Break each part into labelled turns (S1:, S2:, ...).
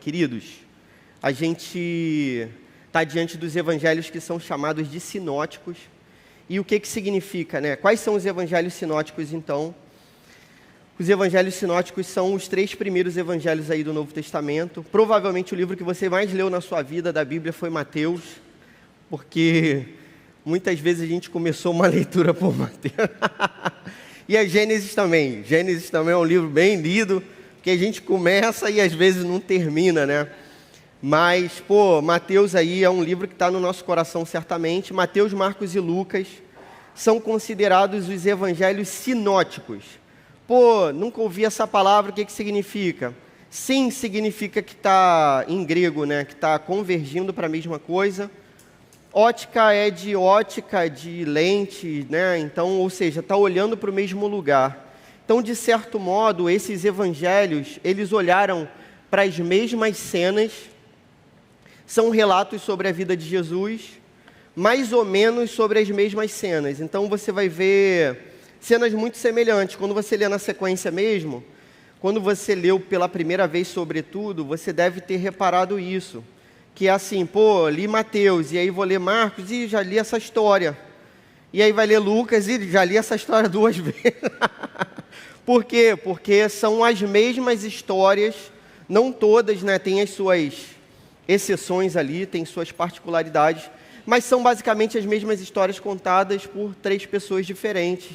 S1: Queridos, a gente está diante dos evangelhos que são chamados de sinóticos. E o que significa, né? Quais são os evangelhos sinóticos, então? Os evangelhos sinóticos são os 3 primeiros evangelhos aí do Novo Testamento. Provavelmente o livro que você mais leu na sua vida da Bíblia foi Mateus, porque muitas vezes a gente começou uma leitura por Mateus. E a Gênesis também. Gênesis também é um livro bem lido, que a gente começa e às vezes não termina, né? Mas, Mateus aí é um livro que está no nosso coração certamente. Mateus, Marcos e Lucas são considerados os evangelhos sinóticos. Nunca ouvi essa palavra, o que significa? Sim, significa que está em grego, né? Que está convergindo para a mesma coisa. Ótica é de ótica, de lente, né? Então, ou seja, está olhando para o mesmo lugar. Então, de certo modo, esses evangelhos, eles olharam para as mesmas cenas, são relatos sobre a vida de Jesus, mais ou menos sobre as mesmas cenas. Então, você vai ver cenas muito semelhantes. Quando você lê na sequência mesmo, quando você leu pela primeira vez, sobretudo, você deve ter reparado isso. Que é assim, li Mateus, e aí vou ler Marcos, e já li essa história. E aí vai ler Lucas, e já li essa história 2 vezes. Por quê? Porque são as mesmas histórias, não todas, né? Tem as suas exceções ali, tem suas particularidades, mas são basicamente as mesmas histórias contadas por 3 pessoas diferentes.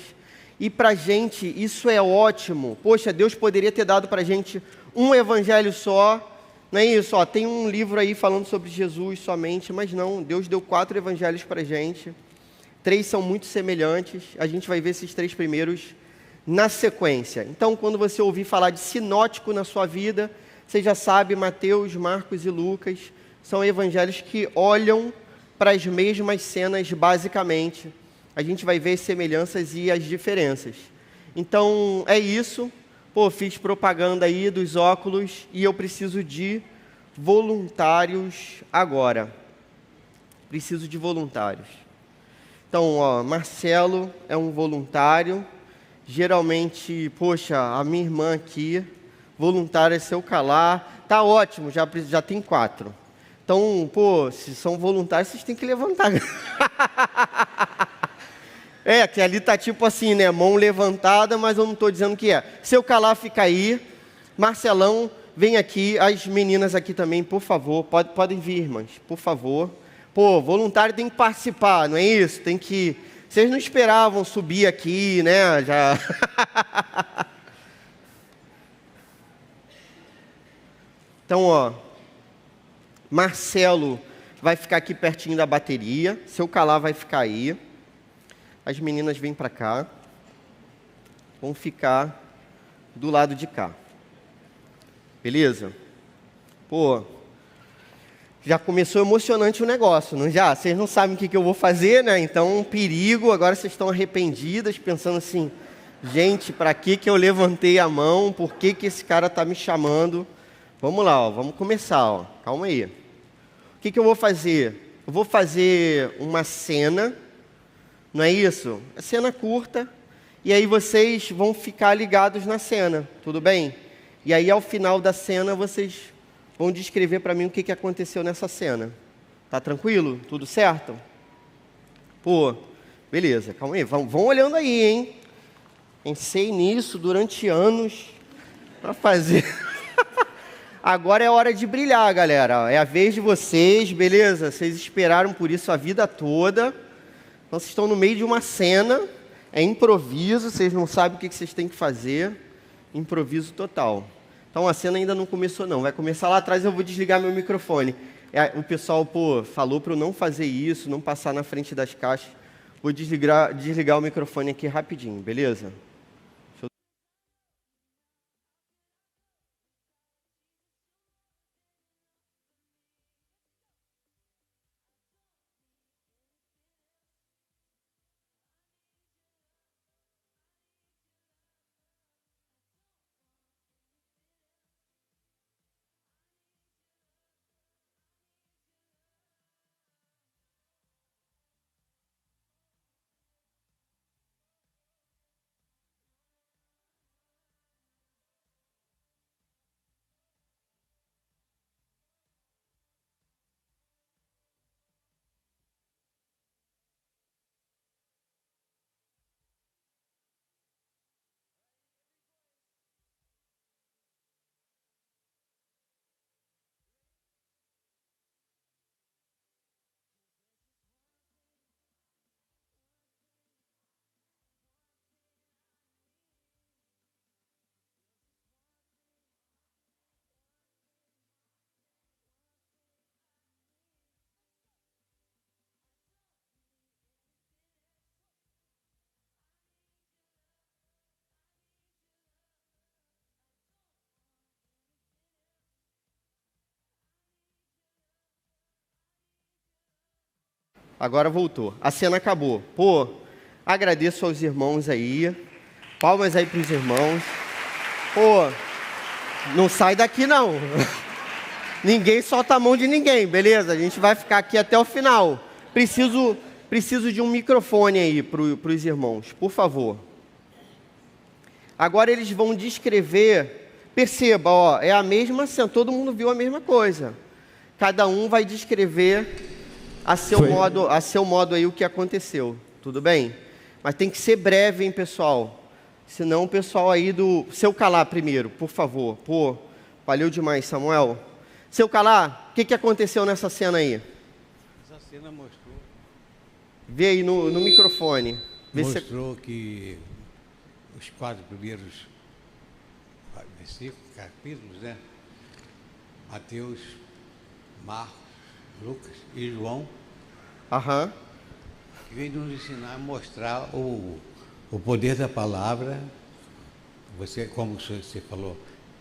S1: E para a gente isso é ótimo. Poxa, Deus poderia ter dado para a gente um evangelho só, não é isso? Tem um livro aí falando sobre Jesus somente, mas não, Deus deu 4 evangelhos para a gente. 3 são muito semelhantes, a gente vai ver esses 3 primeiros na sequência. Então, quando você ouvir falar de sinótico na sua vida, você já sabe, Mateus, Marcos e Lucas são evangelhos que olham para as mesmas cenas basicamente. A gente vai ver as semelhanças e as diferenças. Então, é isso. Fiz propaganda aí dos óculos e eu preciso de voluntários agora. Preciso de voluntários. Então, Marcelo é um voluntário. Geralmente, a minha irmã aqui, voluntária, se eu calar, tá ótimo, já tem 4. Então, se são voluntários, vocês têm que levantar. Que ali tá tipo assim, né, mão levantada, mas eu não estou dizendo que é. Se eu calar, fica aí. Marcelão, vem aqui, as meninas aqui também, por favor, podem vir, irmãs, por favor. Voluntário tem que participar, não é isso? Tem que... Vocês não esperavam subir aqui, né? Já. Então, Marcelo vai ficar aqui pertinho da bateria. Se eu calar, vai ficar aí. As meninas vêm para cá. Vão ficar do lado de cá. Beleza? Já começou emocionante o negócio, não já? Vocês não sabem o que eu vou fazer, né? Então, perigo. Agora vocês estão arrependidas, pensando assim, gente, para que eu levantei a mão? Por que esse cara está me chamando? Vamos lá, vamos começar. Calma aí. O que eu vou fazer? Eu vou fazer uma cena, não é isso? É cena curta, e aí vocês vão ficar ligados na cena, tudo bem? E aí, ao final da cena, vocês vão descrever para mim o que aconteceu nessa cena. Tá tranquilo? Tudo certo? Beleza, calma aí. Vão olhando aí, hein? Pensei nisso durante anos para fazer. Agora é hora de brilhar, galera. É a vez de vocês, beleza? Vocês esperaram por isso a vida toda. Então, vocês estão no meio de uma cena. É improviso, vocês não sabem o que vocês têm que fazer. Improviso total. Então, a cena ainda não começou, não. Vai começar lá atrás, eu vou desligar meu microfone. O pessoal, falou para eu não fazer isso, não passar na frente das caixas. Vou desligar o microfone aqui rapidinho, beleza? Agora voltou. A cena acabou. Pô, agradeço aos irmãos aí. Palmas aí para os irmãos. Pô, não sai daqui não. Ninguém solta a mão de ninguém, beleza? A gente vai ficar aqui até o final. Preciso de um microfone aí para os irmãos, por favor. Agora eles vão descrever. Perceba, ó, é a mesma cena, todo mundo viu a mesma coisa. Cada um vai descrever a seu modo aí o que aconteceu. Tudo bem? Mas tem que ser breve, hein, pessoal? Senão o pessoal aí do... Seu Calá primeiro, por favor. Pô, valeu demais, Samuel. Seu Calá, o que aconteceu nessa cena aí?
S2: Essa cena mostrou...
S1: Vê aí no microfone.
S2: Mostrou que os 4 primeiros versículos, capítulos, né? Mateus, Marcos, Lucas e João, que vem nos ensinar a mostrar o poder da palavra. Você, como você falou,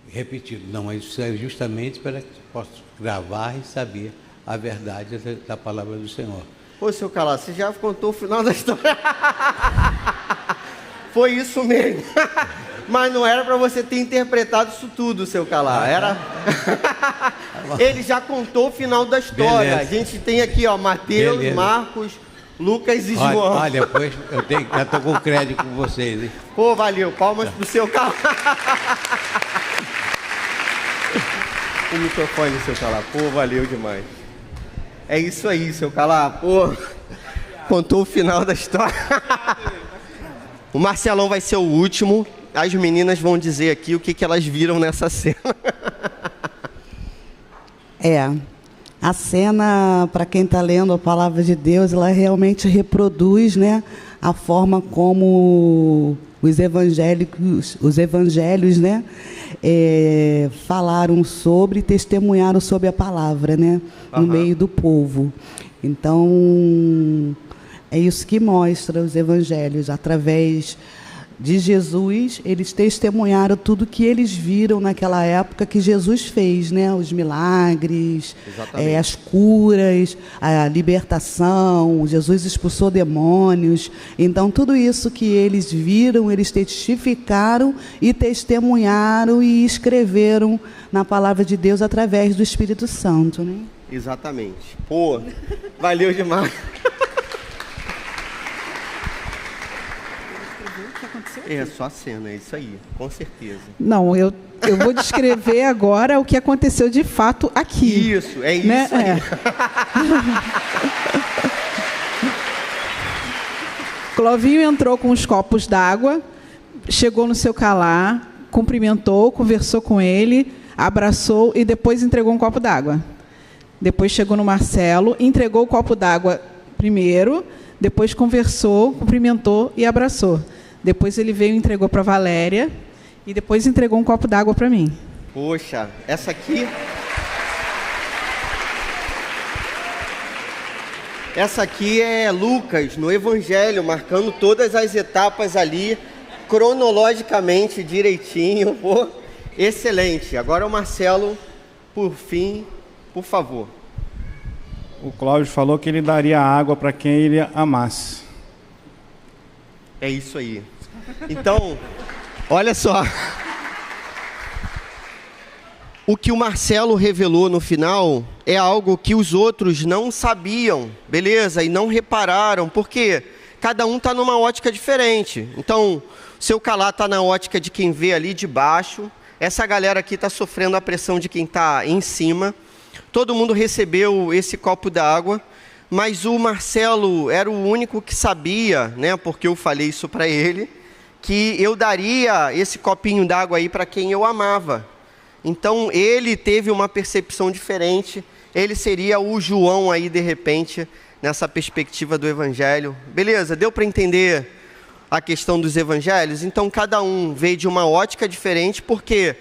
S2: repetido, não, mas isso é justamente para que eu possa gravar e saber a verdade da palavra do Senhor.
S1: Ô, seu Calá, você já contou o final da história. Foi isso mesmo. Mas não era para você ter interpretado isso tudo, seu Calá. Era... Ele já contou o final da história. Beleza. A gente tem aqui, ó, Mateus, beleza, Marcos, Lucas e João.
S2: Olha, depois já estou com crédito com vocês, hein?
S1: Pô, valeu. Palmas pro seu Calá. O microfone, seu Calá. Pô, valeu demais. É isso aí, seu Calá. Pô, contou o final da história. O Marcelão vai ser o último. As meninas vão dizer aqui o que elas viram nessa cena.
S3: A cena, para quem está lendo a palavra de Deus, ela realmente reproduz, né, a forma como os evangelhos, né, falaram sobre, testemunharam sobre a palavra, né, no meio do povo. Então, é isso que mostra os evangelhos, através de Jesus, eles testemunharam tudo que eles viram naquela época que Jesus fez, né? Os milagres, as curas, a libertação, Jesus expulsou demônios. Então, tudo isso que eles viram, eles testificaram e testemunharam e escreveram na palavra de Deus através do Espírito Santo, né?
S1: Exatamente. Pô, valeu demais. É só a cena, é isso aí, com certeza.
S4: Não, eu vou descrever agora o que aconteceu de fato aqui.
S1: Isso, é isso, né? Aí.
S4: Clovinho entrou com os copos d'água, chegou no seu Calá, cumprimentou, conversou com ele, abraçou e depois entregou um copo d'água. Depois chegou no Marcelo, entregou o copo d'água primeiro, depois conversou, cumprimentou e abraçou. Depois ele veio e entregou para a Valéria e depois entregou um copo d'água para mim.
S1: Poxa, essa aqui... Essa aqui é Lucas, no Evangelho, marcando todas as etapas ali, cronologicamente, direitinho. Pô, excelente. Agora o Marcelo, por fim, por favor.
S5: O Cláudio falou que ele daria água para quem ele amasse.
S1: É isso aí. Então, olha só. O que o Marcelo revelou no final é algo que os outros não sabiam, beleza? E não repararam, porque cada um está numa ótica diferente. Então, o seu Calá está na ótica de quem vê ali de baixo. Essa galera aqui está sofrendo a pressão de quem está em cima. Todo mundo recebeu esse copo d'água. Mas o Marcelo era o único que sabia, né, porque eu falei isso para ele, que eu daria esse copinho d'água aí para quem eu amava. Então ele teve uma percepção diferente, ele seria o João aí de repente, nessa perspectiva do Evangelho. Beleza, deu para entender a questão dos Evangelhos? Então cada um veio de uma ótica diferente, porque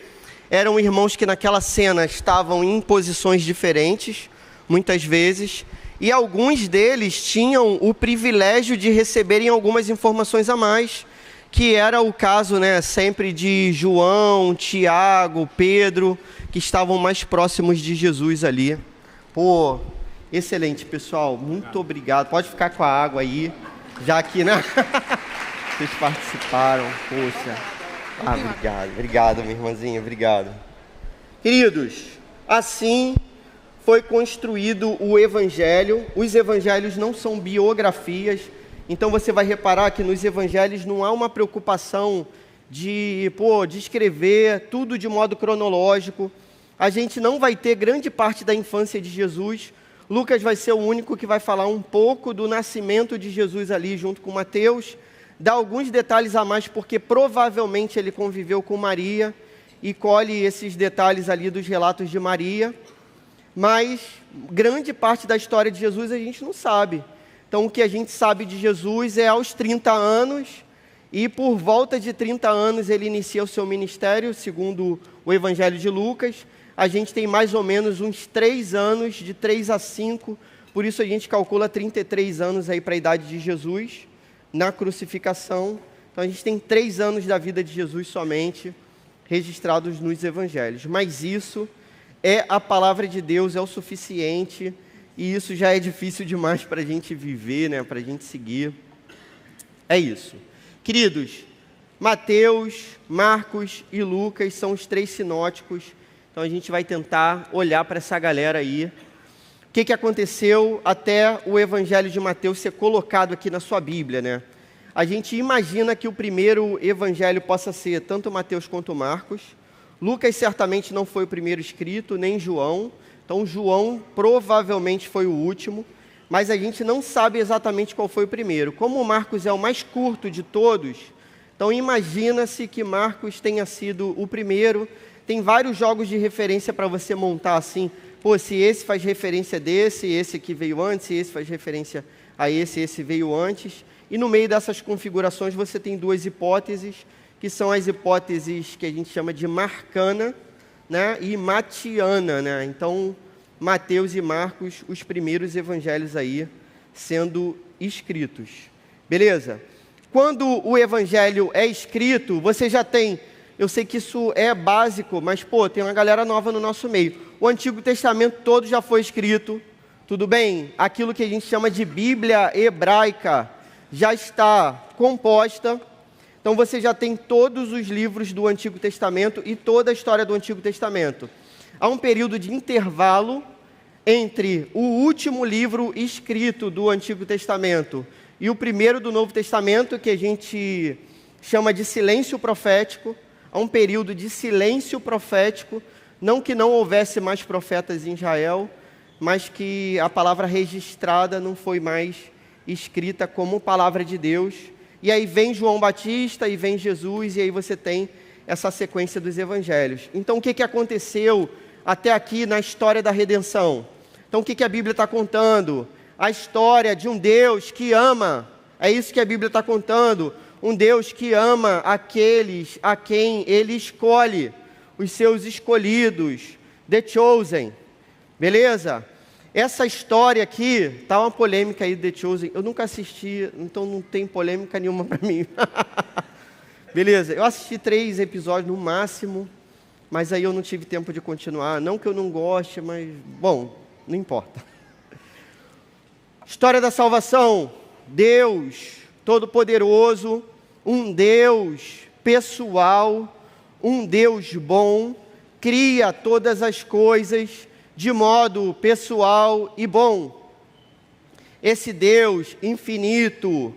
S1: eram irmãos que naquela cena estavam em posições diferentes, muitas vezes, e alguns deles tinham o privilégio de receberem algumas informações a mais, que era o caso, né, sempre de João, Tiago, Pedro, que estavam mais próximos de Jesus ali. Pô, Excelente, pessoal. Muito obrigado. Pode ficar com a água aí, já que, né? Vocês participaram. Poxa. Obrigado. Obrigado, minha irmãzinha. Obrigado. Queridos, assim foi construído o Evangelho. Os Evangelhos não são biografias. Então você vai reparar que nos Evangelhos não há uma preocupação de escrever tudo de modo cronológico. A gente não vai ter grande parte da infância de Jesus. Lucas vai ser o único que vai falar um pouco do nascimento de Jesus ali junto com Mateus, dá alguns detalhes a mais porque provavelmente ele conviveu com Maria e colhe esses detalhes ali dos relatos de Maria, mas grande parte da história de Jesus a gente não sabe. Então o que a gente sabe de Jesus é aos 30 anos, e por volta de 30 anos ele inicia o seu ministério, segundo o Evangelho de Lucas. A gente tem mais ou menos uns 3 anos, de 3 a 5, por isso a gente calcula 33 anos aí para a idade de Jesus, na crucificação. Então a gente tem 3 anos da vida de Jesus somente, registrados nos Evangelhos. Mas isso é a palavra de Deus, é o suficiente, e isso já é difícil demais para a gente viver, né? Para a gente seguir. É isso. Queridos, Mateus, Marcos e Lucas são os 3 sinóticos. Então a gente vai tentar olhar para essa galera aí. O que aconteceu até o Evangelho de Mateus ser colocado aqui na sua Bíblia, né? A gente imagina que o primeiro Evangelho possa ser tanto Mateus quanto Marcos. Lucas certamente não foi o primeiro escrito, nem João. Então João provavelmente foi o último, mas a gente não sabe exatamente qual foi o primeiro. Como Marcos é o mais curto de todos, então imagina-se que Marcos tenha sido o primeiro. Tem vários jogos de referência para você montar assim, se esse faz referência desse, esse que veio antes, se esse faz referência a esse veio antes. E no meio dessas configurações você tem 2 hipóteses, que são as hipóteses que a gente chama de marcana, né, e matiana, né? Então, Mateus e Marcos, os primeiros evangelhos aí sendo escritos. Beleza? Quando o evangelho é escrito, você já tem... Eu sei que isso é básico, mas, tem uma galera nova no nosso meio. O Antigo Testamento todo já foi escrito, tudo bem? Aquilo que a gente chama de Bíblia hebraica já está composta. Então, você já tem todos os livros do Antigo Testamento e toda a história do Antigo Testamento. Há um período de intervalo entre o último livro escrito do Antigo Testamento e o primeiro do Novo Testamento, que a gente chama de silêncio profético. Há um período de silêncio profético, não que não houvesse mais profetas em Israel, mas que a palavra registrada não foi mais escrita como palavra de Deus. E aí vem João Batista e vem Jesus, e aí você tem essa sequência dos evangelhos. Então o que aconteceu até aqui na história da redenção? Então o que a Bíblia está contando? A história de um Deus que ama, é isso que a Bíblia está contando. Um Deus que ama aqueles a quem Ele escolhe, os seus escolhidos, the chosen, beleza? Essa história aqui, tá uma polêmica aí, the chosen, eu nunca assisti, então não tem polêmica nenhuma para mim. Beleza, eu assisti 3 episódios no máximo, mas aí eu não tive tempo de continuar, não que eu não goste, mas, bom, não importa. História da salvação, Deus Todo-Poderoso, um Deus pessoal, um Deus bom, cria todas as coisas de modo pessoal e bom. Esse Deus infinito,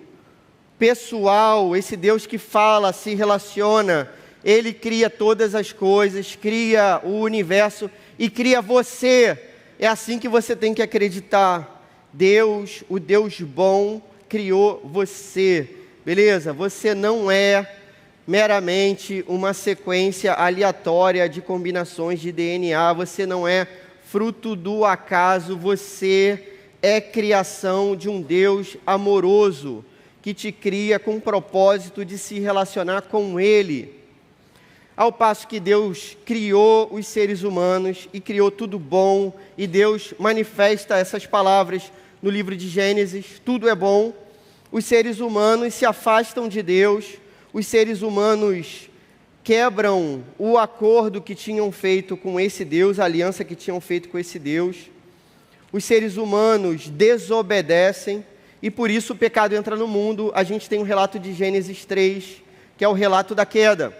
S1: pessoal, esse Deus que fala, se relaciona, Ele cria todas as coisas, cria o universo e cria você. É assim que você tem que acreditar. Deus, o Deus bom, criou você. Beleza? Você não é meramente uma sequência aleatória de combinações de DNA, você não é fruto do acaso, você é criação de um Deus amoroso, que te cria com o propósito de se relacionar com Ele. Ao passo que Deus criou os seres humanos e criou tudo bom, e Deus manifesta essas palavras no livro de Gênesis, tudo é bom. Os seres humanos se afastam de Deus, os seres humanos quebram o acordo que tinham feito com esse Deus, a aliança que tinham feito com esse Deus. os seres humanos desobedecem e por isso o pecado entra no mundo. A gente tem um relato de Gênesis 3, que é o relato da queda.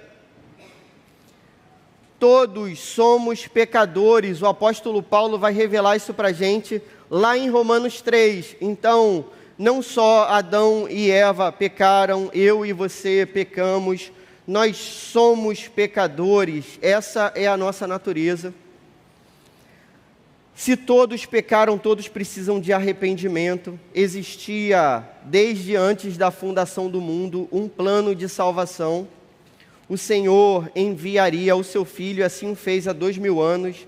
S1: Todos somos pecadores, o apóstolo Paulo vai revelar isso para a gente lá em Romanos 3. Então, não só Adão e Eva pecaram, eu e você pecamos, nós somos pecadores, essa é a nossa natureza. Se todos pecaram, todos precisam de arrependimento. Existia, desde antes da fundação do mundo, um plano de salvação. O Senhor enviaria o seu Filho, assim o fez há 2000 anos,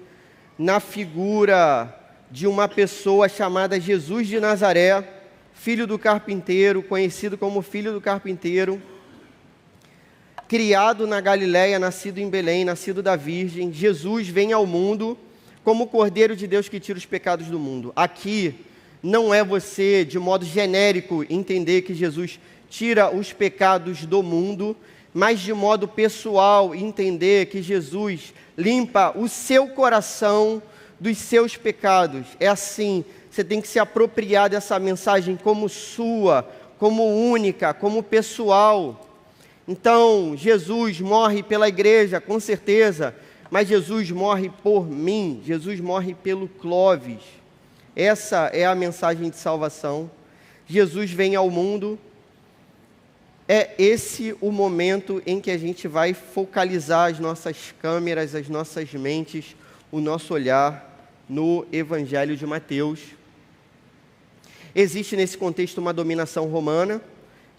S1: na figura de uma pessoa chamada Jesus de Nazaré, filho do carpinteiro, conhecido como filho do carpinteiro, criado na Galiléia, nascido em Belém, nascido da Virgem. Jesus vem ao mundo como o Cordeiro de Deus que tira os pecados do mundo. Aqui não é você, de modo genérico, entender que Jesus tira os pecados do mundo, mas de modo pessoal, entender que Jesus limpa o seu coração dos seus pecados. É assim, você tem que se apropriar dessa mensagem como sua, como única, como pessoal. Então, Jesus morre pela igreja, com certeza, mas Jesus morre por mim, Jesus morre pelo Clóvis. Essa é a mensagem de salvação. Jesus vem ao mundo. É esse o momento em que a gente vai focalizar as nossas câmeras, as nossas mentes, o nosso olhar no Evangelho de Mateus. Existe nesse contexto uma dominação romana,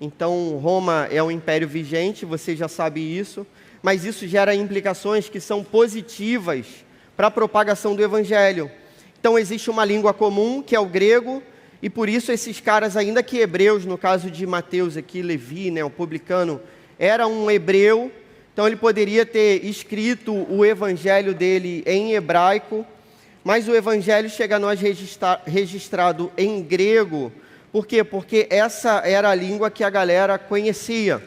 S1: então Roma é um império vigente, você já sabe isso, mas isso gera implicações que são positivas para a propagação do Evangelho. Então existe uma língua comum, que é o grego, e por isso esses caras, ainda que hebreus, no caso de Mateus aqui, Levi, né, o publicano, era um hebreu, então ele poderia ter escrito o evangelho dele em hebraico, mas o evangelho chega a nós registrado em grego. Por quê? Porque essa era a língua que a galera conhecia.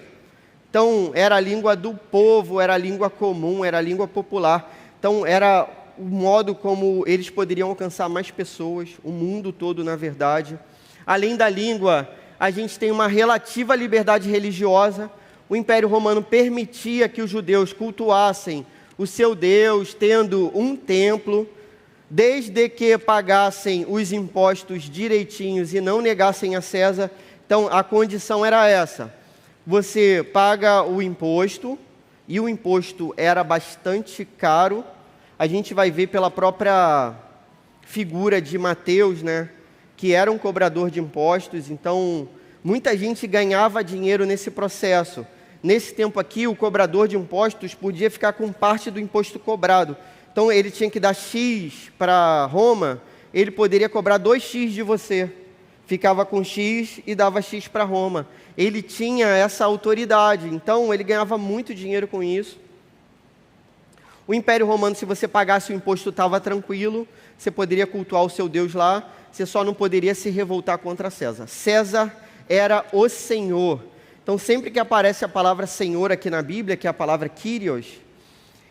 S1: Então era a língua do povo, era a língua comum, era a língua popular. Então era o modo como eles poderiam alcançar mais pessoas, o mundo todo, na verdade. Além da língua, a gente tem uma relativa liberdade religiosa. O Império Romano permitia que os judeus cultuassem o seu Deus, tendo um templo, desde que pagassem os impostos direitinhos e não negassem a César. Então, a condição era essa: você paga o imposto, e o imposto era bastante caro. A gente vai ver pela própria figura de Mateus, né, que era um cobrador de impostos, então muita gente ganhava dinheiro nesse processo. Nesse tempo aqui, o cobrador de impostos podia ficar com parte do imposto cobrado. Então ele tinha que dar X para Roma, ele poderia cobrar 2X de você. Ficava com X e dava X para Roma. Ele tinha essa autoridade, então ele ganhava muito dinheiro com isso. O Império Romano, se você pagasse o imposto, estava tranquilo, você poderia cultuar o seu Deus lá, você só não poderia se revoltar contra César. César era o Senhor. Então, sempre que aparece a palavra Senhor aqui na Bíblia, que é a palavra Kyrios,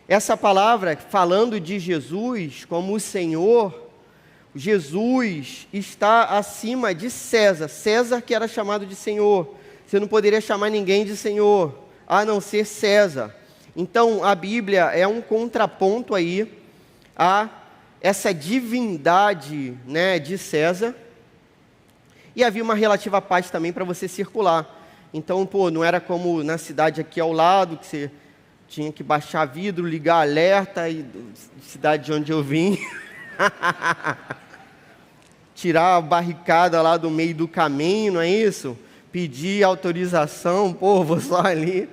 S1: essa palavra, falando de Jesus como o Senhor, Jesus está acima de César. César que era chamado de Senhor. Você não poderia chamar ninguém de Senhor, a não ser César. Então, a Bíblia é um contraponto aí a essa divindade, né, de César. E havia uma relativa paz também para você circular. Então, não era como na cidade aqui ao lado, que você tinha que baixar vidro, ligar alerta, e cidade de onde eu vim, tirar a barricada lá do meio do caminho, não é isso? Pedir autorização, vou só ali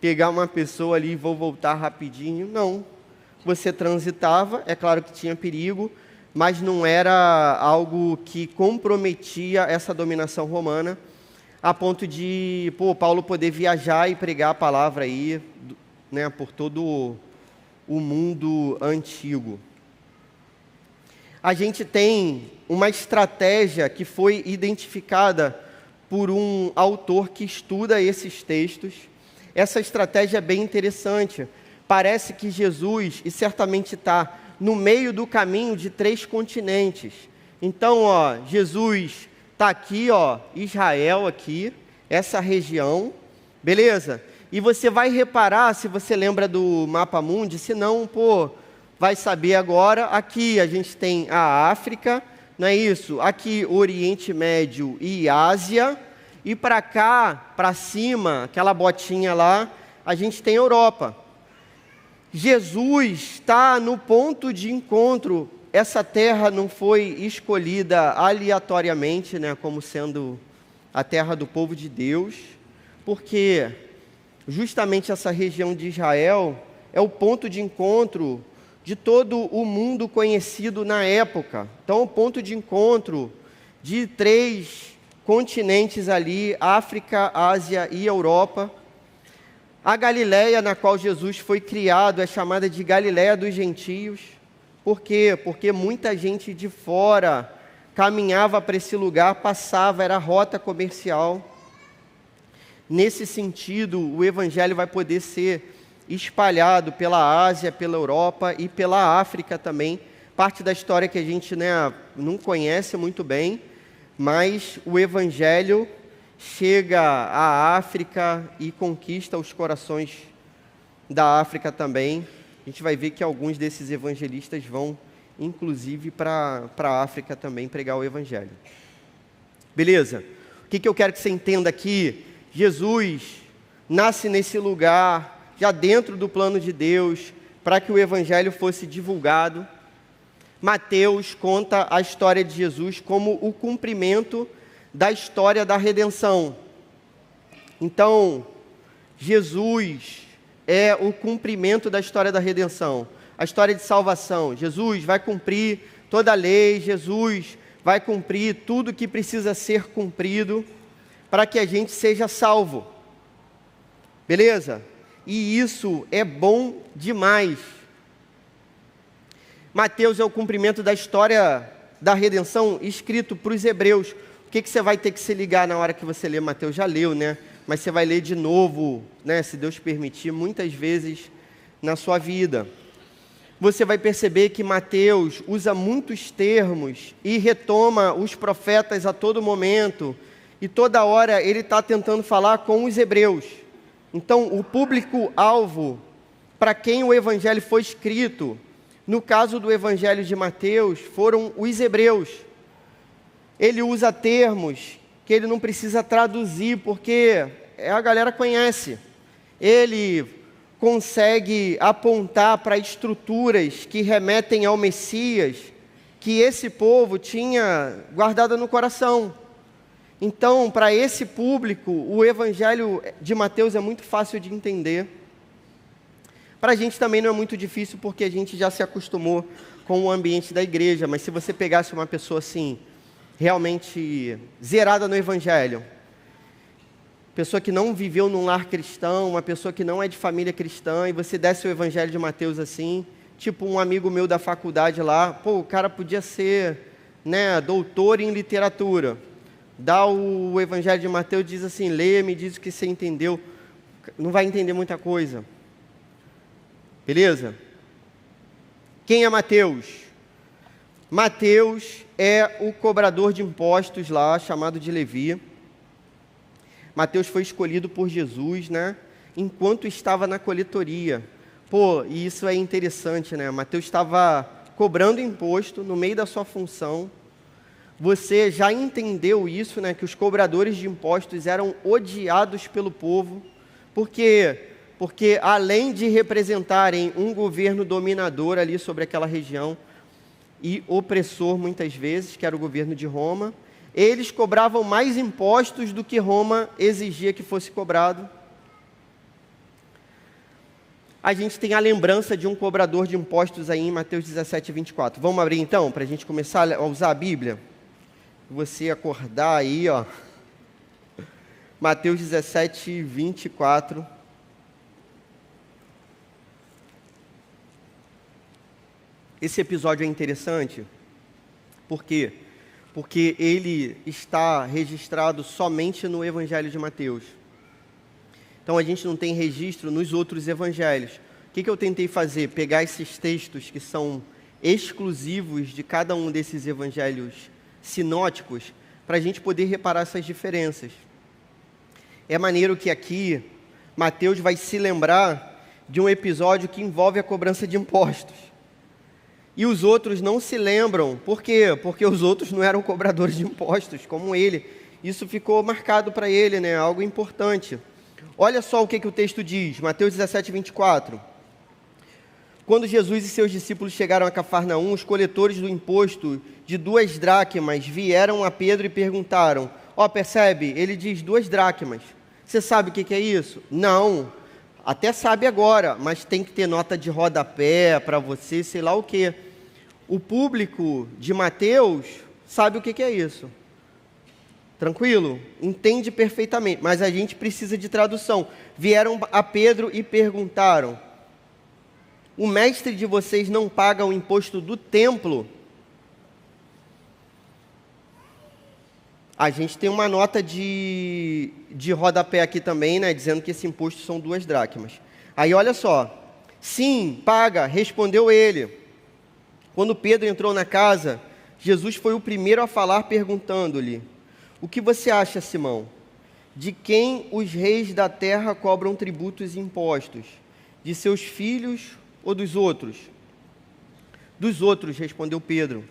S1: pegar uma pessoa ali e vou voltar rapidinho. Não, você transitava, é claro que tinha perigo, mas não era algo que comprometia essa dominação romana, a ponto de Paulo poder viajar e pregar a palavra aí, né, por todo o mundo antigo. A gente tem uma estratégia que foi identificada por um autor que estuda esses textos. Essa estratégia é bem interessante. Parece que Jesus, e certamente está no meio do caminho de 3 continentes. Então, ó, Jesus está aqui, ó, Israel aqui, essa região, beleza? E você vai reparar, se você lembra do mapa mundi, se não, pô, vai saber agora, aqui a gente tem a África, não é isso? Aqui Oriente Médio e Ásia, e para cá, para cima, aquela botinha lá, a gente tem Europa. Jesus está no ponto de encontro. Essa terra não foi escolhida aleatoriamente, né, como sendo a terra do povo de Deus, porque justamente essa região de Israel é o ponto de encontro de todo o mundo conhecido na época. Então, o ponto de encontro de 3 continentes ali, África, Ásia e Europa. A Galileia, na qual Jesus foi criado, é chamada de Galileia dos Gentios. Por quê? Porque muita gente de fora caminhava para esse lugar, passava, era rota comercial. Nesse sentido, o Evangelho vai poder ser espalhado pela Ásia, pela Europa e pela África também. Parte da história que a gente, né, não conhece muito bem, mas o Evangelho chega à África e conquista os corações da África também. A gente vai ver que alguns desses evangelistas vão, inclusive, para a África também pregar o Evangelho. Beleza? O que eu quero que você entenda aqui? Jesus nasce nesse lugar, já dentro do plano de Deus, para que o Evangelho fosse divulgado. Mateus conta a história de Jesus como o cumprimento da história da redenção. Então, Jesus é o cumprimento da história da redenção, a história de salvação. Jesus vai cumprir toda a lei, Jesus vai cumprir tudo que precisa ser cumprido para que a gente seja salvo. Beleza? E isso é bom demais. Mateus é o cumprimento da história da redenção escrito para os hebreus. O que você vai ter que se ligar na hora que você lê Mateus? Já leu, né? Mas você vai ler de novo, né? Se Deus permitir, muitas vezes na sua vida. Você vai perceber que Mateus usa muitos termos e retoma os profetas a todo momento. E toda hora ele está tentando falar com os hebreus. Então, o público-alvo para quem o Evangelho foi escrito, no caso do Evangelho de Mateus, foram os hebreus. Ele usa termos que ele não precisa traduzir, porque a galera conhece. Ele consegue apontar para estruturas que remetem ao Messias, que esse povo tinha guardada no coração. Então, para esse público, o Evangelho de Mateus é muito fácil de entender. Para a gente também não é muito difícil, porque a gente já se acostumou com o ambiente da igreja, mas se você pegasse uma pessoa assim, realmente zerada no Evangelho, pessoa que não viveu num lar cristão, uma pessoa que não é de família cristã, e você desse o Evangelho de Mateus assim, tipo um amigo meu da faculdade lá, pô, o cara podia ser, né, doutor em literatura, dá o Evangelho de Mateus, diz assim, lê, me diz o que você entendeu, não vai entender muita coisa. Beleza? Quem é Mateus? Mateus é o cobrador de impostos lá, chamado de Levi. Mateus foi escolhido por Jesus, né? Enquanto estava na coletoria. Pô, e isso é interessante, né? Mateus estava cobrando imposto no meio da sua função. Você já entendeu isso, né? Que os cobradores de impostos eram odiados pelo povo. Por quê? Porque além de representarem um governo dominador ali sobre aquela região e opressor muitas vezes, que era o governo de Roma, eles cobravam mais impostos do que Roma exigia que fosse cobrado. A gente tem a lembrança de um cobrador de impostos aí em Mateus 17, 24. Vamos abrir então, para a gente começar a usar a Bíblia? Você acordar aí, ó. Mateus 17, 24. Esse episódio é interessante, por quê? Porque ele está registrado somente no Evangelho de Mateus. Então a gente não tem registro nos outros evangelhos. O que eu tentei fazer? Pegar esses textos que são exclusivos de cada um desses evangelhos sinóticos para a gente poder reparar essas diferenças. É maneiro que aqui Mateus vai se lembrar de um episódio que envolve a cobrança de impostos. E os outros não se lembram. Por quê? Porque os outros não eram cobradores de impostos, como ele. Isso ficou marcado para ele, né? Algo importante. Olha só o que o texto diz, Mateus 17, 24. Quando Jesus e seus discípulos chegaram a Cafarnaum, os coletores do imposto de 2 dracmas vieram a Pedro e perguntaram, percebe? Ele diz 2 dracmas. Você sabe o que é isso? Não. Até sabe agora, mas tem que ter nota de rodapé para você, sei lá o quê. O público de Mateus sabe o que é isso. Tranquilo? Entende perfeitamente, mas a gente precisa de tradução. Vieram a Pedro e perguntaram, o mestre de vocês não paga o imposto do templo? A gente tem uma nota de rodapé aqui também, né, dizendo que esse imposto são 2 dracmas. Aí olha só, sim, paga, respondeu ele. Quando Pedro entrou na casa, Jesus foi o primeiro a falar perguntando-lhe, o que você acha, Simão? De quem os reis da terra cobram tributos e impostos? De seus filhos ou dos outros? Dos outros, respondeu Pedro.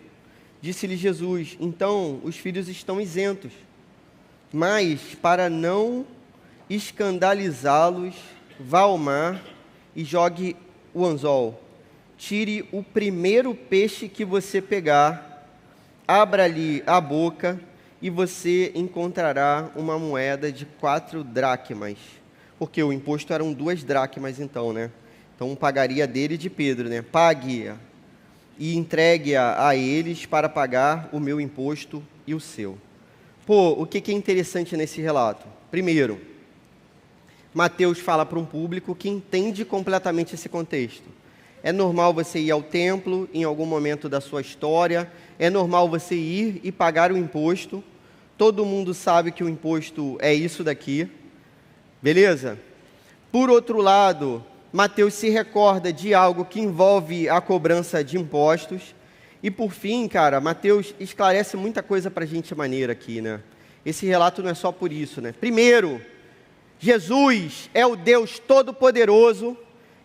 S1: Disse-lhe Jesus, então os filhos estão isentos. Mas, para não escandalizá-los, vá ao mar e jogue o anzol. Tire o primeiro peixe que você pegar, abra-lhe a boca e você encontrará uma moeda de 4 dracmas. Porque o imposto eram 2 dracmas então, né? Então pagaria dele e de Pedro, né? Pague-a e entregue-a a eles para pagar o meu imposto e o seu. O que é interessante nesse relato? Primeiro, Mateus fala para um público que entende completamente esse contexto. É normal você ir ao templo em algum momento da sua história, é normal você ir e pagar o imposto, todo mundo sabe que o imposto é isso daqui, beleza? Por outro lado, Mateus se recorda de algo que envolve a cobrança de impostos. E por fim, cara, Mateus esclarece muita coisa para a gente maneira aqui, né? Esse relato não é só por isso, né? Primeiro, Jesus é o Deus Todo-Poderoso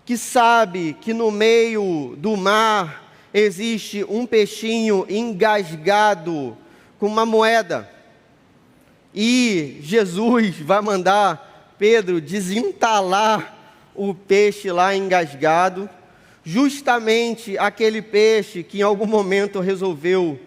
S1: que sabe que no meio do mar existe um peixinho engasgado com uma moeda. E Jesus vai mandar Pedro desentalar o peixe lá engasgado, justamente aquele peixe que em algum momento resolveu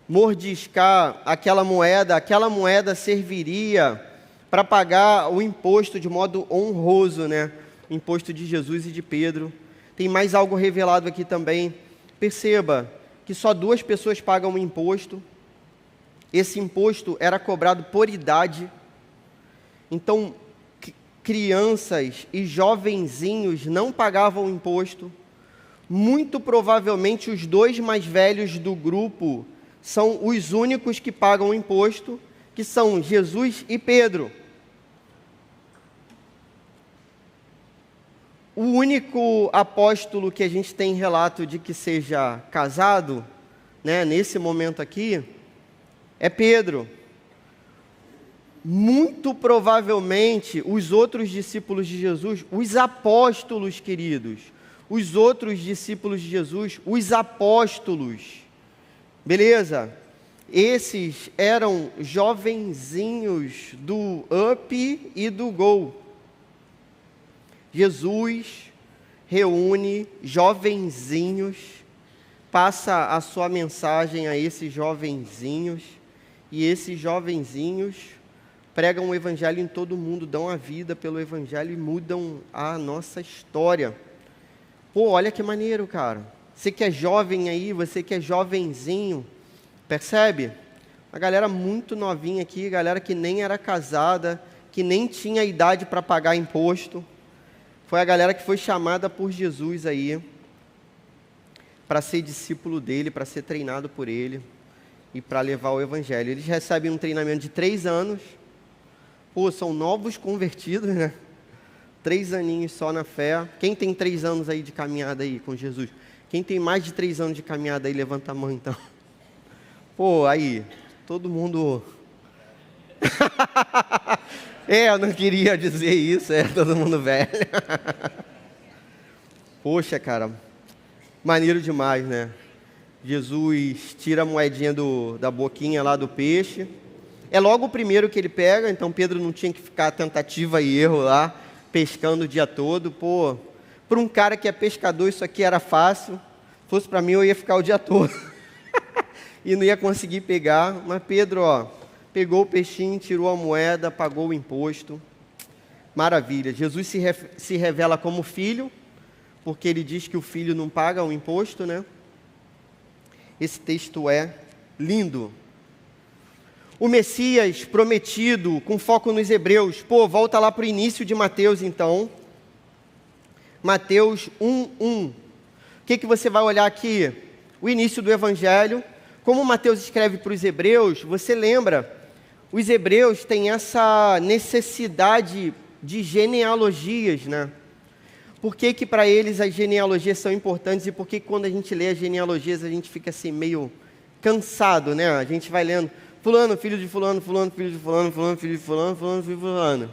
S1: mordiscar aquela moeda serviria para pagar o imposto de modo honroso, né? O imposto de Jesus e de Pedro. Tem mais algo revelado aqui também. Perceba que só 2 pessoas pagam o imposto. Esse imposto era cobrado por idade. Então, crianças e jovenzinhos não pagavam o imposto. Muito provavelmente os 2 mais velhos do grupo são os únicos que pagam o imposto, que são Jesus e Pedro. O único apóstolo que a gente tem relato de que seja casado, né, nesse momento aqui, é Pedro. Muito provavelmente, os outros discípulos de Jesus, os apóstolos queridos, os outros discípulos de Jesus, os apóstolos, beleza? Esses eram jovenzinhos do Up e do Go. Jesus reúne jovenzinhos, passa a sua mensagem a esses jovenzinhos, e esses jovenzinhos pregam o evangelho em todo mundo, dão a vida pelo evangelho e mudam a nossa história. Olha que maneiro, cara. Você que é jovem aí, você que é jovenzinho, percebe? A galera muito novinha aqui, galera que nem era casada, que nem tinha idade para pagar imposto. Foi a galera que foi chamada por Jesus aí, para ser discípulo dele, para ser treinado por ele e para levar o evangelho. Eles recebem um treinamento de 3 anos. São novos convertidos, né? 3 aninhos só na fé. Quem tem 3 anos aí de caminhada aí com Jesus? Quem tem mais de 3 anos de caminhada aí, levanta a mão então. Pô, aí, todo mundo... eu não queria dizer isso, todo mundo velho. Poxa, cara, maneiro demais, né? Jesus tira a moedinha da boquinha lá do peixe. É logo o primeiro que ele pega, então Pedro não tinha que ficar tentativa e erro lá, pescando o dia todo. Pô, para um cara que é pescador, isso aqui era fácil. Se fosse para mim, eu ia ficar o dia todo. E não ia conseguir pegar. Mas Pedro, pegou o peixinho, tirou a moeda, pagou o imposto. Maravilha. Jesus se revela como filho, porque ele diz que o filho não paga o imposto, né? Esse texto é lindo. O Messias prometido, com foco nos hebreus. Pô, volta lá para o início de Mateus, então. Mateus 1:1. O que você vai olhar aqui? O início do Evangelho. Como Mateus escreve para os hebreus, você lembra, os hebreus têm essa necessidade de genealogias, né? Por que para eles as genealogias são importantes e por que quando a gente lê as genealogias a gente fica assim meio cansado, né? A gente vai lendo, fulano, filho de fulano, fulano, filho de fulano, fulano, filho de fulano, fulano, filho de fulano.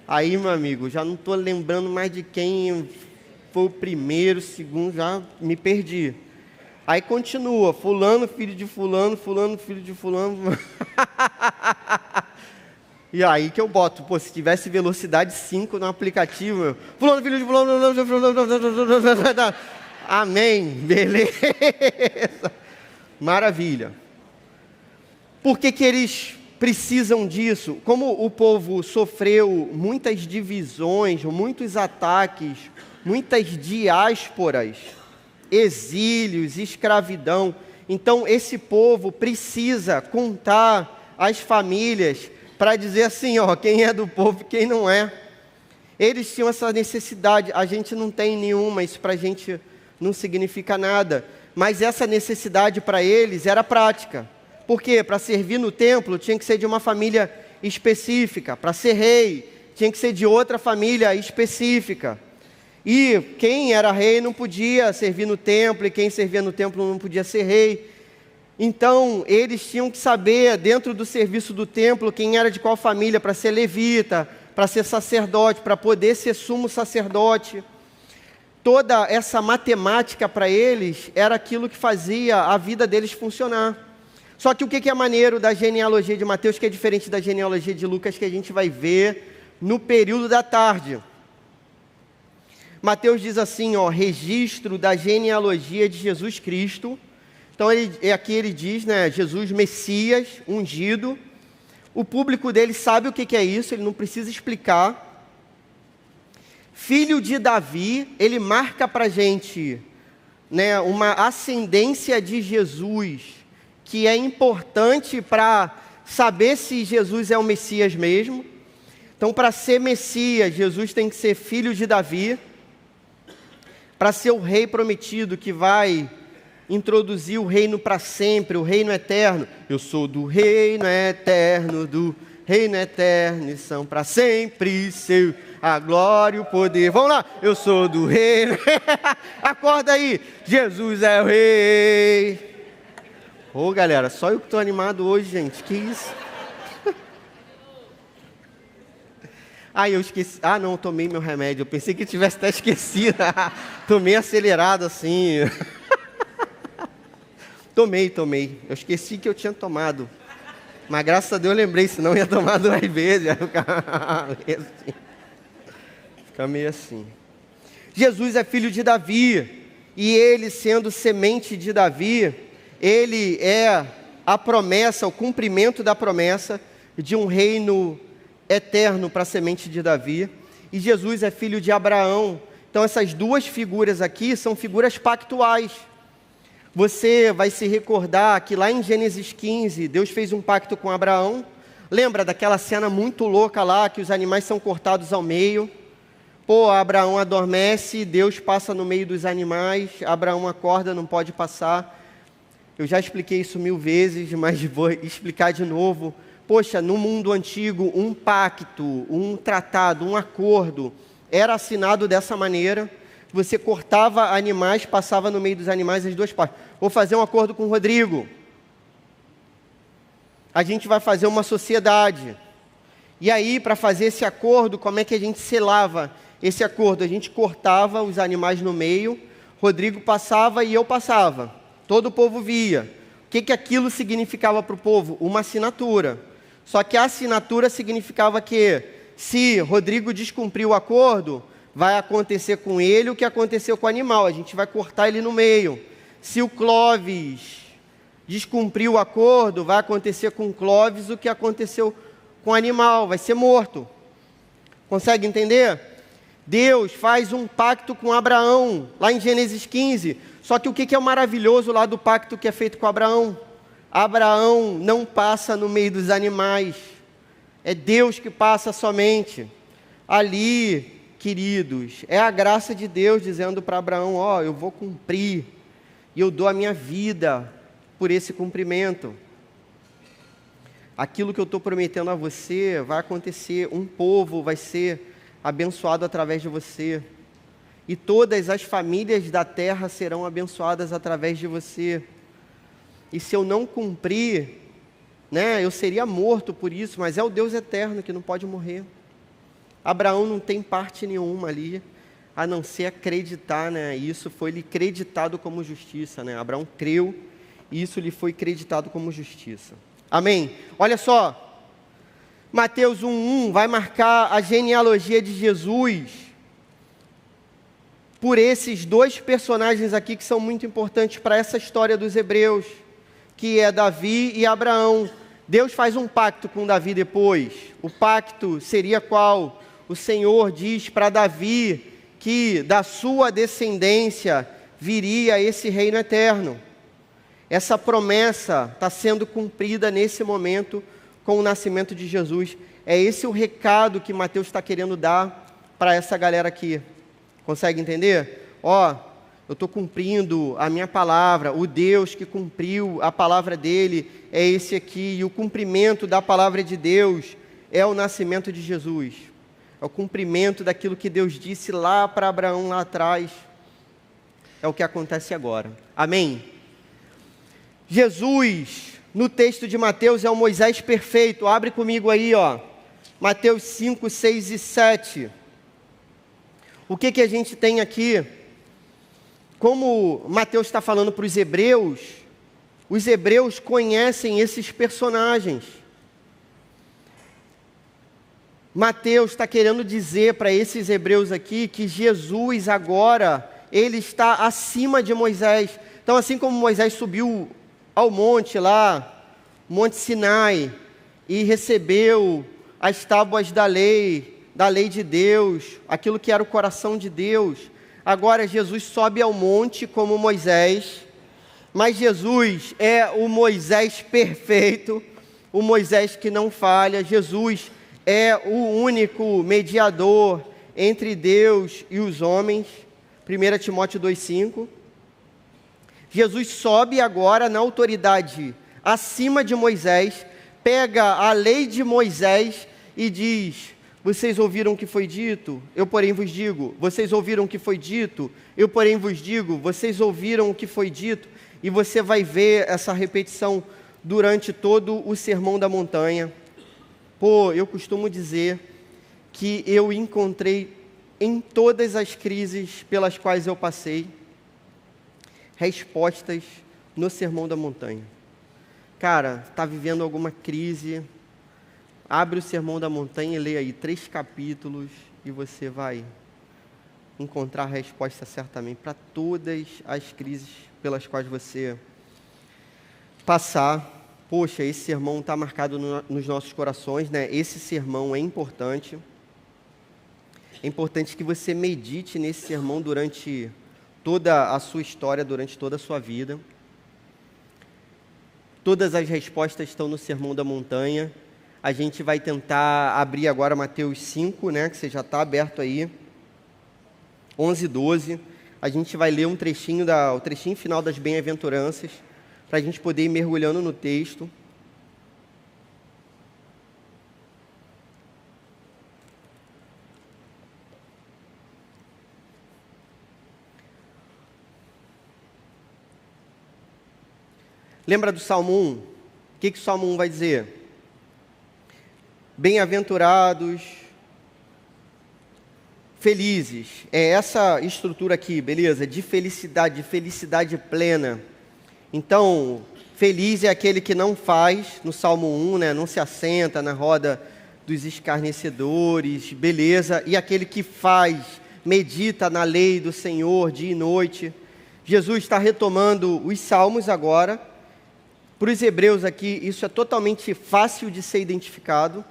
S1: Aí, meu amigo, já não estou lembrando mais de quem foi o primeiro, segundo, já me perdi. Aí continua, fulano, filho de fulano, fulano, filho de fulano. E aí que eu boto, pô, se tivesse velocidade 5 no aplicativo, fulano, filho de fulano, amém, beleza. Maravilha. Por que eles precisam disso? Como o povo sofreu muitas divisões, muitos ataques, muitas diásporas, exílios, escravidão. Então, esse povo precisa contar as famílias para dizer assim, quem é do povo e quem não é. Eles tinham essa necessidade, a gente não tem nenhuma, isso para a gente não significa nada. Mas essa necessidade para eles era prática. Por quê? Para servir no templo tinha que ser de uma família específica. Para ser rei, tinha que ser de outra família específica. E quem era rei não podia servir no templo, e quem servia no templo não podia ser rei. Então, eles tinham que saber, dentro do serviço do templo, quem era de qual família, para ser levita, para ser sacerdote, para poder ser sumo sacerdote. Toda essa matemática para eles era aquilo que fazia a vida deles funcionar. Só que o que é maneiro da genealogia de Mateus, que é diferente da genealogia de Lucas, que a gente vai ver no período da tarde. Mateus diz assim, registro da genealogia de Jesus Cristo. Então, aqui ele diz, né, Jesus Messias, ungido. O público dele sabe o que é isso, ele não precisa explicar. Filho de Davi, ele marca para a gente, né, uma ascendência de Jesus, que é importante para saber se Jesus é o Messias mesmo. Então, para ser Messias, Jesus tem que ser filho de Davi. Para ser o rei prometido que vai introduzir o reino para sempre, o reino eterno. Eu sou do reino eterno, e são para sempre seu a glória e o poder. Vamos lá, eu sou do reino. Acorda aí, Jesus é o rei. Ô galera, só eu que estou animado hoje, gente, que isso? Eu esqueci. Não, eu tomei meu remédio. Eu pensei que tivesse até esquecido. Tomei acelerado assim. Tomei. Eu esqueci que eu tinha tomado. Mas graças a Deus eu lembrei, senão eu ia tomar 2 vezes. Fica meio assim. Jesus é filho de Davi. E ele, sendo semente de Davi, ele é a promessa, o cumprimento da promessa de um reino eterno para a semente de Davi. E Jesus é filho de Abraão. Então essas duas figuras aqui são figuras pactuais. Você vai se recordar que lá em Gênesis 15, Deus fez um pacto com Abraão. Lembra daquela cena muito louca lá, que os animais são cortados ao meio? Abraão adormece, Deus passa no meio dos animais, Abraão acorda, não pode passar. Eu já expliquei isso 1000 vezes, mas vou explicar de novo. Poxa, no mundo antigo, um pacto, um tratado, um acordo era assinado dessa maneira. você cortava animais, passava no meio dos animais as duas partes. Vou fazer um acordo com o Rodrigo. A gente vai fazer uma sociedade. E aí, para fazer esse acordo, como é que a gente selava esse acordo? A gente cortava os animais no meio, Rodrigo passava e eu passava. Todo o povo via. O que aquilo significava para o povo? Uma assinatura. Só que a assinatura significava que, se Rodrigo descumprir o acordo, vai acontecer com ele o que aconteceu com o animal. A gente vai cortar ele no meio. Se o Clóvis descumprir o acordo, vai acontecer com o Clóvis o que aconteceu com o animal. Vai ser morto. Consegue entender? Deus faz um pacto com Abraão, lá em Gênesis 15. Só que o que é o maravilhoso lá do pacto que é feito com Abraão? Abraão não passa no meio dos animais. É Deus que passa somente. Ali, queridos, é a graça de Deus dizendo para Abraão, ó, eu vou cumprir. E eu dou a minha vida por esse cumprimento. Aquilo que eu estou prometendo a você vai acontecer. Um povo vai ser abençoado através de você. E todas as famílias da terra serão abençoadas através de você. E se eu não cumprir, né, eu seria morto por isso, mas é o Deus eterno que não pode morrer. Abraão não tem parte nenhuma ali, a não ser acreditar, né? Isso foi lhe creditado como justiça, né? Abraão creu e isso lhe foi creditado como justiça. Amém? Olha só, Mateus 1:1 vai marcar a genealogia de Jesus por esses dois personagens aqui que são muito importantes para essa história dos hebreus, que é Davi e Abraão. Deus faz um pacto com Davi depois. O pacto seria qual? O Senhor diz para Davi que da sua descendência viria esse reino eterno. Essa promessa está sendo cumprida nesse momento com o nascimento de Jesus. É esse o recado que Mateus está querendo dar para essa galera aqui. Consegue entender? Ó, eu estou cumprindo a minha palavra, o Deus que cumpriu a palavra dele é esse aqui, e o cumprimento da palavra de Deus é o nascimento de Jesus. É o cumprimento daquilo que Deus disse lá para Abraão lá atrás. É o que acontece agora. Amém? Jesus, no texto de Mateus, é o Moisés perfeito. Abre comigo aí, ó. Mateus 5, 6 e 7. O que a gente tem aqui? Como Mateus está falando para os hebreus conhecem esses personagens. Mateus está querendo dizer para esses hebreus aqui que Jesus agora, ele está acima de Moisés. Então, assim como Moisés subiu ao monte lá, Monte Sinai, e recebeu as tábuas da lei de Deus, aquilo que era o coração de Deus, agora Jesus sobe ao monte como Moisés, mas Jesus é o Moisés perfeito, o Moisés que não falha. Jesus é o único mediador entre Deus e os homens. 1 Timóteo 2,5. Jesus sobe agora na autoridade acima de Moisés, pega a lei de Moisés e diz: vocês ouviram o que foi dito? Eu, porém, vos digo. Vocês ouviram o que foi dito? Eu, porém, vos digo. Vocês ouviram o que foi dito? E você vai ver essa repetição durante todo o Sermão da Montanha. Pô, eu costumo dizer que eu encontrei em todas as crises pelas quais eu passei respostas no Sermão da Montanha. Cara, está vivendo alguma crise? Abre o Sermão da Montanha e lê aí 3 capítulos e você vai encontrar a resposta certamente para todas as crises pelas quais você passar. Poxa, esse sermão está marcado nos nossos corações, né? Esse sermão é importante. É importante que você medite nesse sermão durante toda a sua história, durante toda a sua vida. Todas as respostas estão no Sermão da Montanha. A gente vai tentar abrir agora Mateus 5, né, que você já está aberto aí. 11 e 12. A gente vai ler o trechinho final das bem-aventuranças, para a gente poder ir mergulhando no texto. Lembra do Salmo 1? O que o Salmo 1 vai dizer? Bem-aventurados, felizes. É essa estrutura aqui, beleza? De felicidade plena. Então, feliz é aquele que não faz, no Salmo 1, né? Não se assenta na roda dos escarnecedores, beleza? E aquele que faz, medita na lei do Senhor dia e noite. Jesus está retomando os salmos agora. Para os hebreus aqui, isso é totalmente fácil de ser identificado.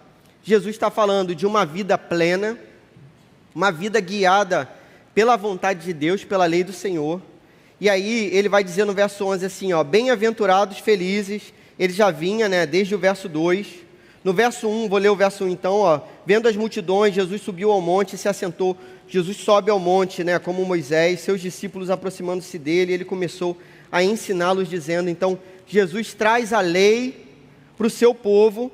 S1: Jesus está falando de uma vida plena, uma vida guiada pela vontade de Deus, pela lei do Senhor. E aí ele vai dizer no verso 11 assim, ó, bem-aventurados, felizes. Ele já vinha, né, desde o verso 2. No verso 1, vou ler o verso 1 então, ó, vendo as multidões, Jesus subiu ao monte e se assentou. Jesus sobe ao monte, né, como Moisés, seus discípulos aproximando-se dele, ele começou a ensiná-los dizendo, então, Jesus traz a lei para o seu povo.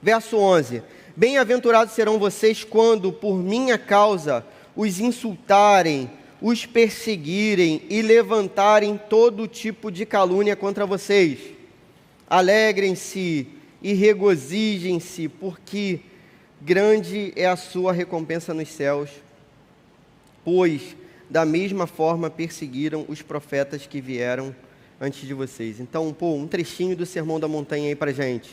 S1: Verso 11, bem-aventurados serão vocês quando, por minha causa, os insultarem, os perseguirem e levantarem todo tipo de calúnia contra vocês. Alegrem-se e regozijem-se, porque grande é a sua recompensa nos céus, pois da mesma forma perseguiram os profetas que vieram antes de vocês. Então, um trechinho do Sermão da Montanha aí pra gente.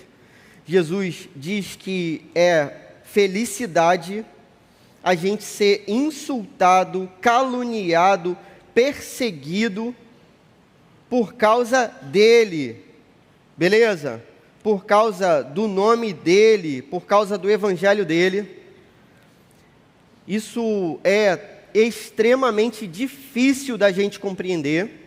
S1: Jesus diz que é felicidade a gente ser insultado, caluniado, perseguido por causa dele, beleza? Por causa do nome dele, por causa do evangelho dele. Isso é extremamente difícil da gente compreender.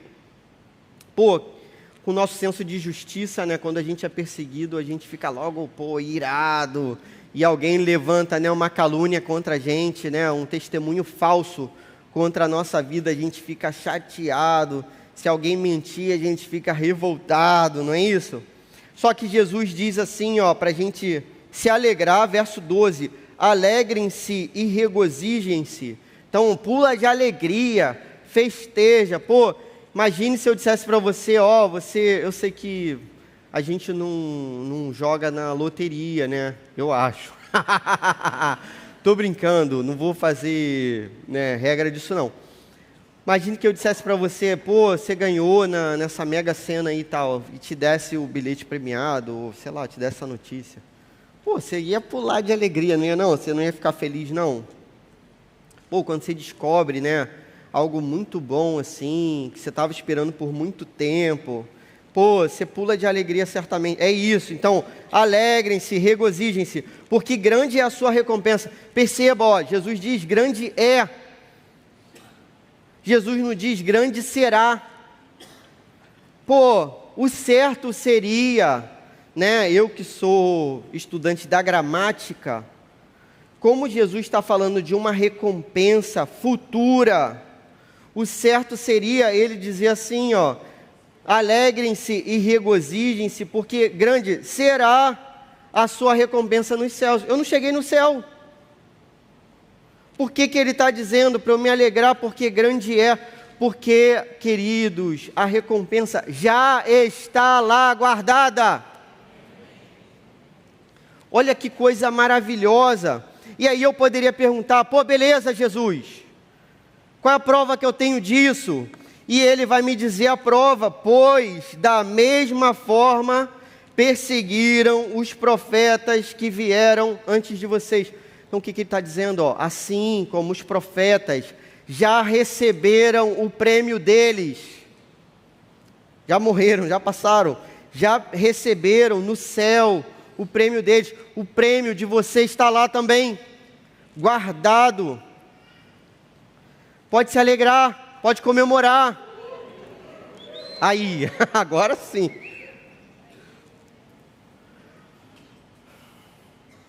S1: Com o nosso senso de justiça, né, quando a gente é perseguido, a gente fica logo, irado, e alguém levanta, né, uma calúnia contra a gente, né, um testemunho falso contra a nossa vida, a gente fica chateado. Se alguém mentir, a gente fica revoltado, não é isso? Só que Jesus diz assim, ó, para a gente se alegrar, verso 12, alegrem-se e regozijem-se. Então, pula de alegria, festeja. Imagine se eu dissesse para você, eu sei que a gente não joga na loteria, né? Eu acho. Tô brincando, não vou fazer, né, regra disso não. Imagine que eu dissesse para você, você ganhou nessa mega sena aí e tal, e te desse o bilhete premiado, ou sei lá, te desse a notícia. Você ia pular de alegria, não ia não? Você não ia ficar feliz, não? Quando você descobre, né, algo muito bom assim, que você estava esperando por muito tempo, você pula de alegria certamente. É isso, então, alegrem-se, regozijem-se, porque grande é a sua recompensa. Perceba, Jesus diz, grande é. Jesus não diz, grande será. O certo seria, né, eu que sou estudante da gramática, como Jesus está falando de uma recompensa futura, o certo seria ele dizer assim, alegrem-se e regozijem-se, porque grande será a sua recompensa nos céus. Eu não cheguei no céu. Por que ele está dizendo para eu me alegrar? Porque grande é. Porque, queridos, a recompensa já está lá guardada. Olha que coisa maravilhosa. E aí eu poderia perguntar, beleza, Jesus, qual é a prova que eu tenho disso? E ele vai me dizer a prova, pois da mesma forma perseguiram os profetas que vieram antes de vocês. Então o que ele está dizendo? Assim como os profetas já receberam o prêmio deles, já morreram, já passaram, já receberam no céu o prêmio deles, o prêmio de você está lá também, guardado. Pode se alegrar, pode comemorar. Aí, agora sim.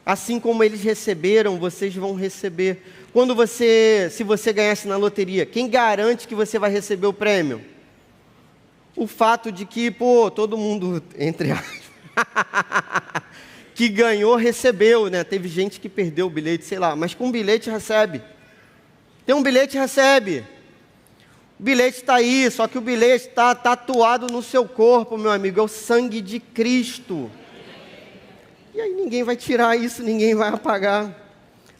S1: Assim como eles receberam, vocês vão receber. Se você ganhasse na loteria, quem garante que você vai receber o prêmio? O fato de que, todo mundo, entre aspas, que ganhou, recebeu, né? Teve gente que perdeu o bilhete, sei lá, mas com bilhete recebe. Tem um bilhete, recebe. O bilhete está aí, só que o bilhete está tatuado no seu corpo, meu amigo, é o sangue de Cristo. E aí ninguém vai tirar isso, ninguém vai apagar.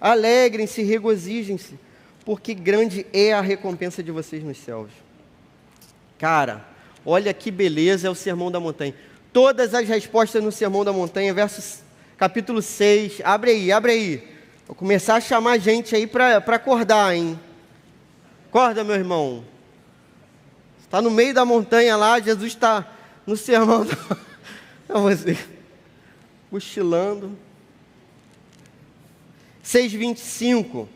S1: Alegrem-se, regozijem-se, porque grande é a recompensa de vocês nos céus. Cara, olha que beleza é o Sermão da Montanha. Todas as respostas no Sermão da Montanha, capítulo 6, abre aí. Vou começar a chamar gente aí para acordar, hein? Acorda, meu irmão. Está no meio da montanha lá, Jesus está no sermão. Você, cochilando. 6:25.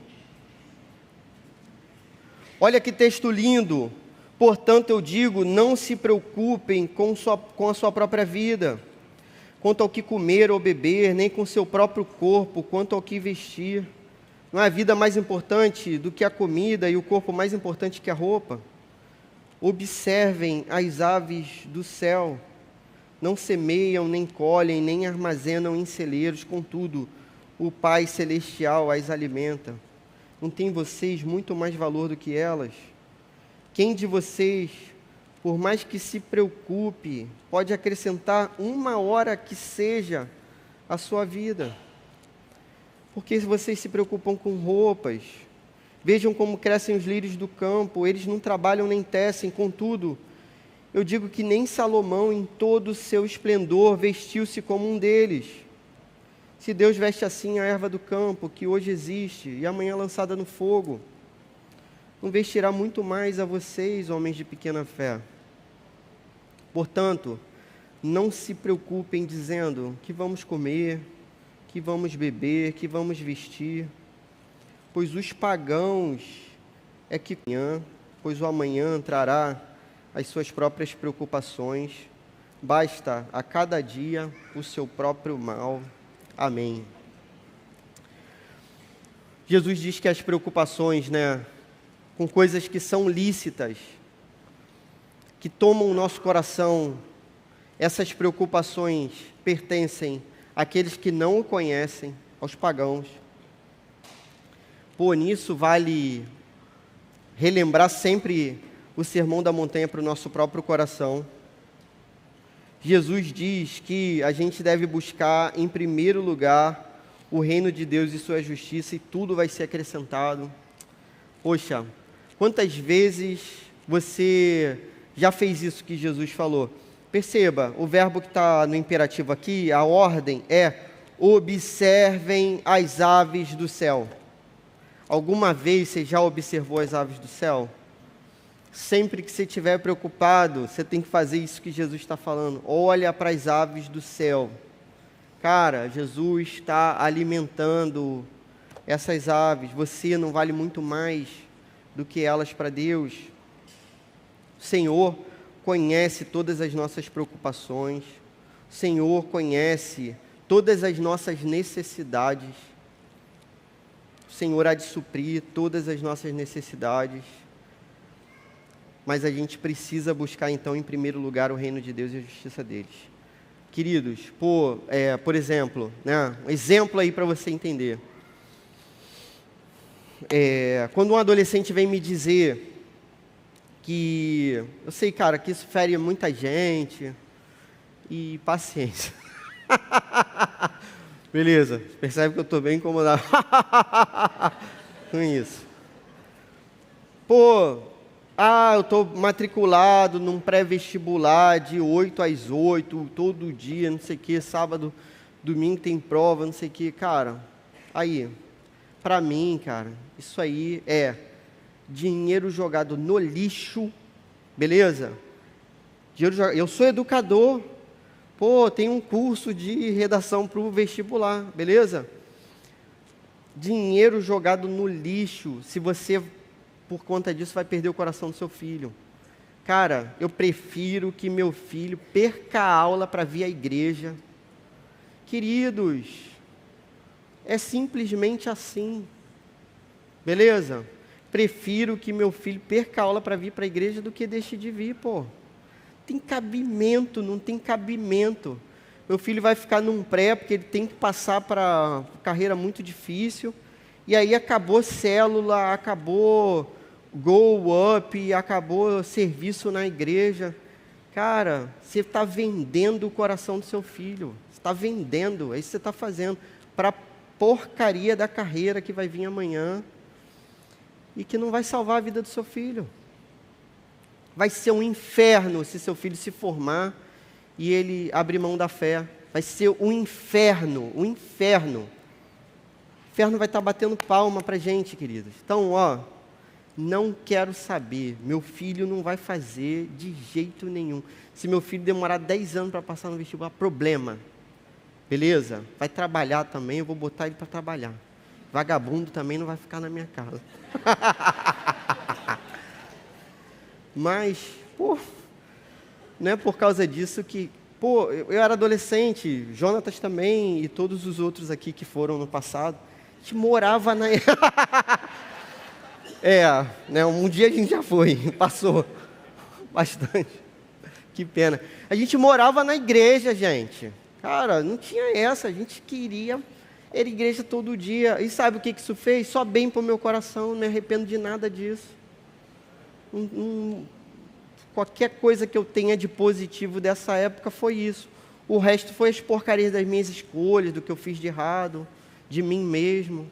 S1: Olha que texto lindo. Portanto, eu digo, não se preocupem com a sua própria vida, quanto ao que comer ou beber, nem com seu próprio corpo, quanto ao que vestir. Não há vida mais importante do que a comida e o corpo mais importante que a roupa. Observem as aves do céu, não semeiam, nem colhem, nem armazenam em celeiros, contudo, o Pai Celestial as alimenta. Não tem vocês muito mais valor do que elas? Quem de vocês, por mais que se preocupe, pode acrescentar 1 hora que seja à sua vida? Porque vocês se preocupam com roupas. Vejam como crescem os lírios do campo, eles não trabalham nem tecem, contudo, eu digo que nem Salomão, em todo o seu esplendor, vestiu-se como um deles. Se Deus veste assim a erva do campo, que hoje existe, e amanhã lançada no fogo, não vestirá muito mais a vocês, homens de pequena fé. Portanto, não se preocupem dizendo que vamos comer, que vamos beber, que vamos vestir, pois os pagãos é que pois o amanhã trará as suas próprias preocupações, basta a cada dia o seu próprio mal. Amém. Jesus diz que as preocupações, com coisas que são lícitas, que tomam o nosso coração, essas preocupações pertencem àqueles que não o conhecem, aos pagãos. Pô, nisso vale relembrar sempre o Sermão da Montanha para o nosso próprio coração. Jesus diz que a gente deve buscar em primeiro lugar o reino de Deus e sua justiça, e tudo vai ser acrescentado. Poxa, quantas vezes você já fez isso que Jesus falou? Perceba, o verbo que está no imperativo aqui, a ordem é: observem as aves do céu. Alguma vez você já observou as aves do céu? Sempre que você estiver preocupado, você tem que fazer isso que Jesus está falando. Olha para as aves do céu. Cara, Jesus está alimentando essas aves. Você não vale muito mais do que elas para Deus. O Senhor conhece todas as nossas preocupações. O Senhor conhece todas as nossas necessidades. O Senhor há de suprir todas as nossas necessidades. Mas a gente precisa buscar, então, em primeiro lugar, o reino de Deus e a justiça deles. Queridos, por exemplo, um exemplo aí para você entender. Quando um adolescente vem me dizer que, eu sei, cara, que isso fere muita gente, e paciência. Beleza, percebe que eu estou bem incomodado com isso. Eu estou matriculado num pré-vestibular de 8 às 8, todo dia, não sei o que, sábado, domingo tem prova, não sei o que. Cara, aí, para mim, cara, isso aí é dinheiro jogado no lixo, beleza? Eu sou educador, tem um curso de redação para o vestibular, beleza? Dinheiro jogado no lixo, se você, por conta disso, vai perder o coração do seu filho. Cara, eu prefiro que meu filho perca a aula para vir à igreja. Queridos, é simplesmente assim. Beleza? Prefiro que meu filho perca a aula para vir para a igreja do que deixe de vir, Tem cabimento, não tem cabimento. Meu filho vai ficar num pré porque ele tem que passar para carreira muito difícil. E aí acabou célula, acabou go up e acabou o serviço na igreja. Cara, você está vendendo o coração do seu filho. Você está vendendo, é isso que você está fazendo. Para a porcaria da carreira que vai vir amanhã. E que não vai salvar a vida do seu filho. Vai ser um inferno se seu filho se formar e ele abrir mão da fé. Vai ser um inferno, um inferno. O inferno vai estar batendo palma para a gente, queridos. Então, não quero saber. Meu filho não vai fazer de jeito nenhum. Se meu filho demorar 10 anos para passar no vestibular, problema. Beleza? Vai trabalhar também, eu vou botar ele para trabalhar. Vagabundo também não vai ficar na minha casa. Mas, não é por causa disso que... eu era adolescente, Jonatas também, e todos os outros aqui que foram no passado. A gente morava na... um dia a gente já foi, passou bastante. Que pena. A gente morava na igreja, gente. Cara, não tinha essa, a gente queria... Era igreja todo dia. E sabe o que isso fez? Só bem para o meu coração, não me arrependo de nada disso. Qualquer coisa que eu tenha de positivo dessa época foi isso. O resto foi as porcarias das minhas escolhas, do que eu fiz de errado, de mim mesmo.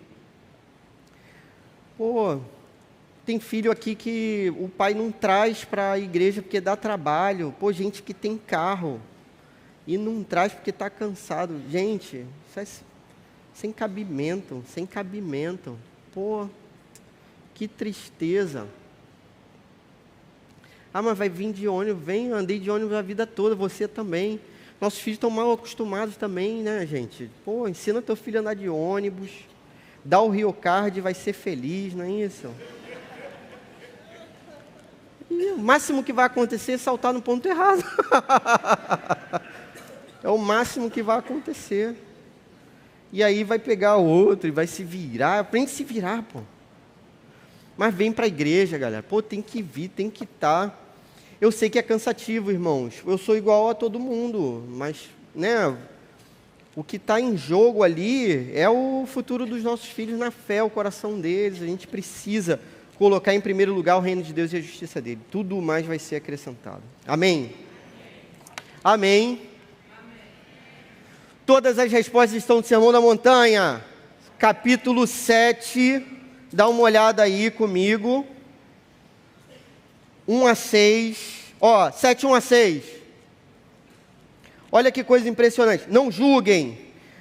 S1: Tem filho aqui que o pai não traz para a igreja porque dá trabalho. Gente que tem carro e não traz porque está cansado. Gente, isso é sem cabimento, sem cabimento. Que tristeza. Mas vai vir de ônibus. Vem, andei de ônibus a vida toda, você também. Nossos filhos estão mal acostumados também, né, gente? Ensina teu filho a andar de ônibus. Dá o Rio Card, vai ser feliz, não é isso? E o máximo que vai acontecer é saltar no ponto errado. É o máximo que vai acontecer. E aí vai pegar o outro e vai se virar. Aprende a se virar, Mas vem para a igreja, galera. Tem que vir, tem que estar. Eu sei que é cansativo, irmãos. Eu sou igual a todo mundo. Mas, o que está em jogo ali é o futuro dos nossos filhos na fé, o coração deles. A gente precisa colocar em primeiro lugar o reino de Deus e a justiça dele. Tudo mais vai ser acrescentado. Amém? Amém. Todas as respostas estão no Sermão da Montanha, capítulo 7, dá uma olhada aí comigo, 1 a 6, 7, 1 a 6, olha que coisa impressionante, não julguem,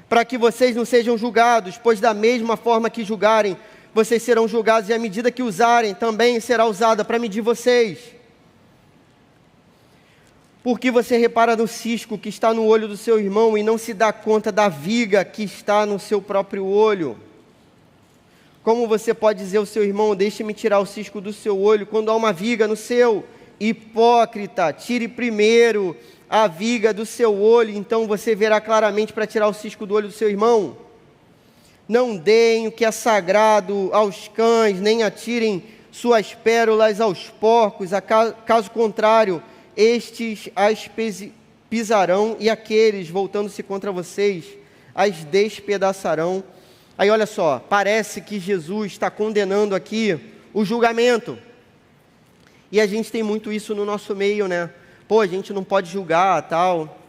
S1: para que vocês não sejam julgados, pois da mesma forma que julgarem, vocês serão julgados, e a medida que usarem também será usada para medir vocês. Porque você repara no cisco que está no olho do seu irmão e não se dá conta da viga que está no seu próprio olho? Como você pode dizer ao seu irmão, deixe-me tirar o cisco do seu olho, quando há uma viga no seu? Hipócrita, tire primeiro a viga do seu olho, então você verá claramente para tirar o cisco do olho do seu irmão. Não deem o que é sagrado aos cães, nem atirem suas pérolas aos porcos, caso contrário, estes as pisarão, e aqueles, voltando-se contra vocês, as despedaçarão. Aí olha só, parece que Jesus está condenando aqui o julgamento. E a gente tem muito isso no nosso meio, né? A gente não pode julgar, tal.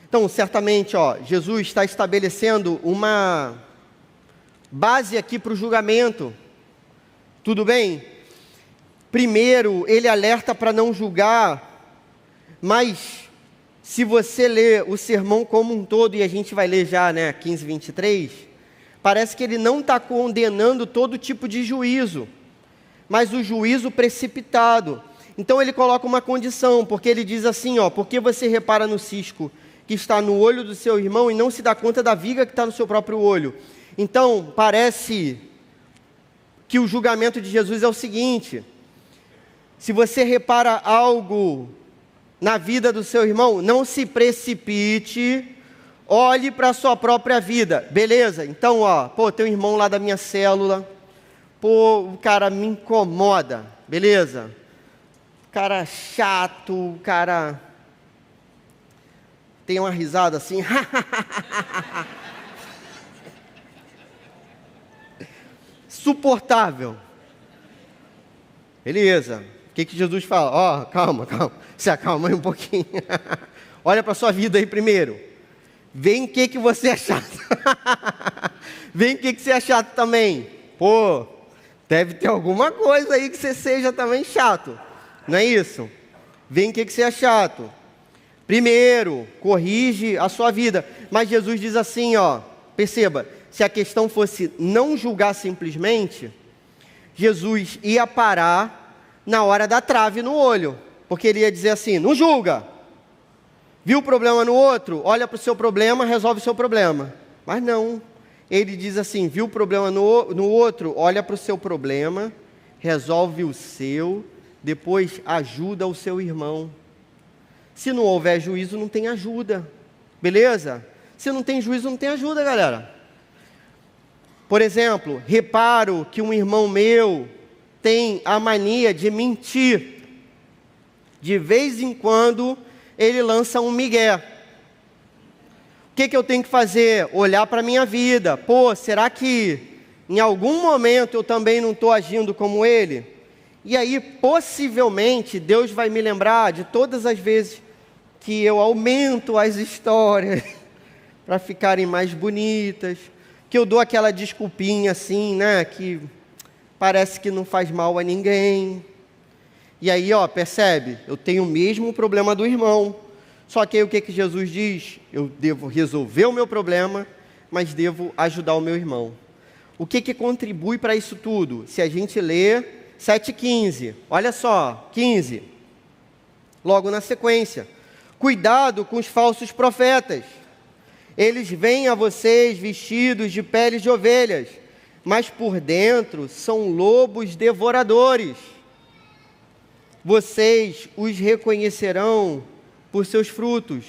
S1: Então, certamente, Jesus está estabelecendo uma base aqui para o julgamento. Tudo bem? Primeiro, ele alerta para não julgar, mas se você ler o sermão como um todo, e a gente vai ler já, 15, 23, parece que ele não está condenando todo tipo de juízo, mas o juízo precipitado. Então ele coloca uma condição, porque ele diz assim, porque você repara no cisco que está no olho do seu irmão e não se dá conta da viga que está no seu próprio olho. Então, parece que o julgamento de Jesus é o seguinte: se você repara algo na vida do seu irmão, não se precipite, olhe para a sua própria vida. Beleza? Então, tem um irmão lá da minha célula, o cara me incomoda, beleza? O cara chato, o cara tem uma risada assim, suportável. Beleza. O que Jesus fala? Ó, calma. Se acalma aí um pouquinho. Olha para a sua vida aí primeiro. Vem o que você é chato. Vem o que você é chato também. Pô, deve ter alguma coisa aí que você seja também chato. Não é isso? Vem o que você é chato. Primeiro, corrige a sua vida. Mas Jesus diz assim, ó, perceba, se a questão fosse não julgar simplesmente, Jesus ia parar na hora da trave no olho, porque ele ia dizer assim, não julga. Viu o problema no outro? Olha para o seu problema, resolve o seu problema. Mas não, ele diz assim, viu o problema no outro? Olha para o seu problema, resolve o seu, depois ajuda o seu irmão. Se não houver juízo, não tem ajuda. Beleza? Se não tem juízo, não tem ajuda, galera. Por exemplo, reparo que um irmão meu tem a mania de mentir. De vez em quando, ele lança um migué. O que eu tenho que fazer? Olhar para a minha vida. Pô, será que em algum momento eu também não estou agindo como ele? E aí, possivelmente, Deus vai me lembrar de todas as vezes que eu aumento as histórias para ficarem mais bonitas, que eu dou aquela desculpinha assim, né, que parece que não faz mal a ninguém. E aí, ó, percebe? Eu tenho o mesmo problema do irmão. Só que aí o que Jesus diz? Eu devo resolver o meu problema, mas devo ajudar o meu irmão. O que contribui para isso tudo? Se a gente lê 7,15, olha só, 15, logo na sequência. Cuidado com os falsos profetas. Eles vêm a vocês vestidos de peles de ovelhas, mas por dentro são lobos devoradores. Vocês os reconhecerão por seus frutos.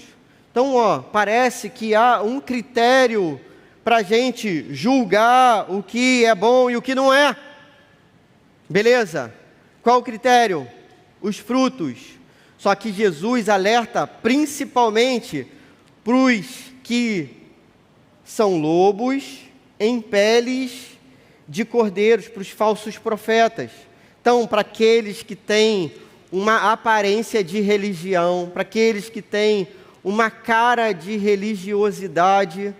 S1: Então, ó, parece que há um critério para a gente julgar o que é bom e o que não é. Beleza? Qual o critério? Os frutos. Só que Jesus alerta principalmente para os que são lobos em peles de cordeiros, para os falsos profetas. Então, para aqueles que têm uma aparência de religião, para aqueles que têm uma cara de religiosidade,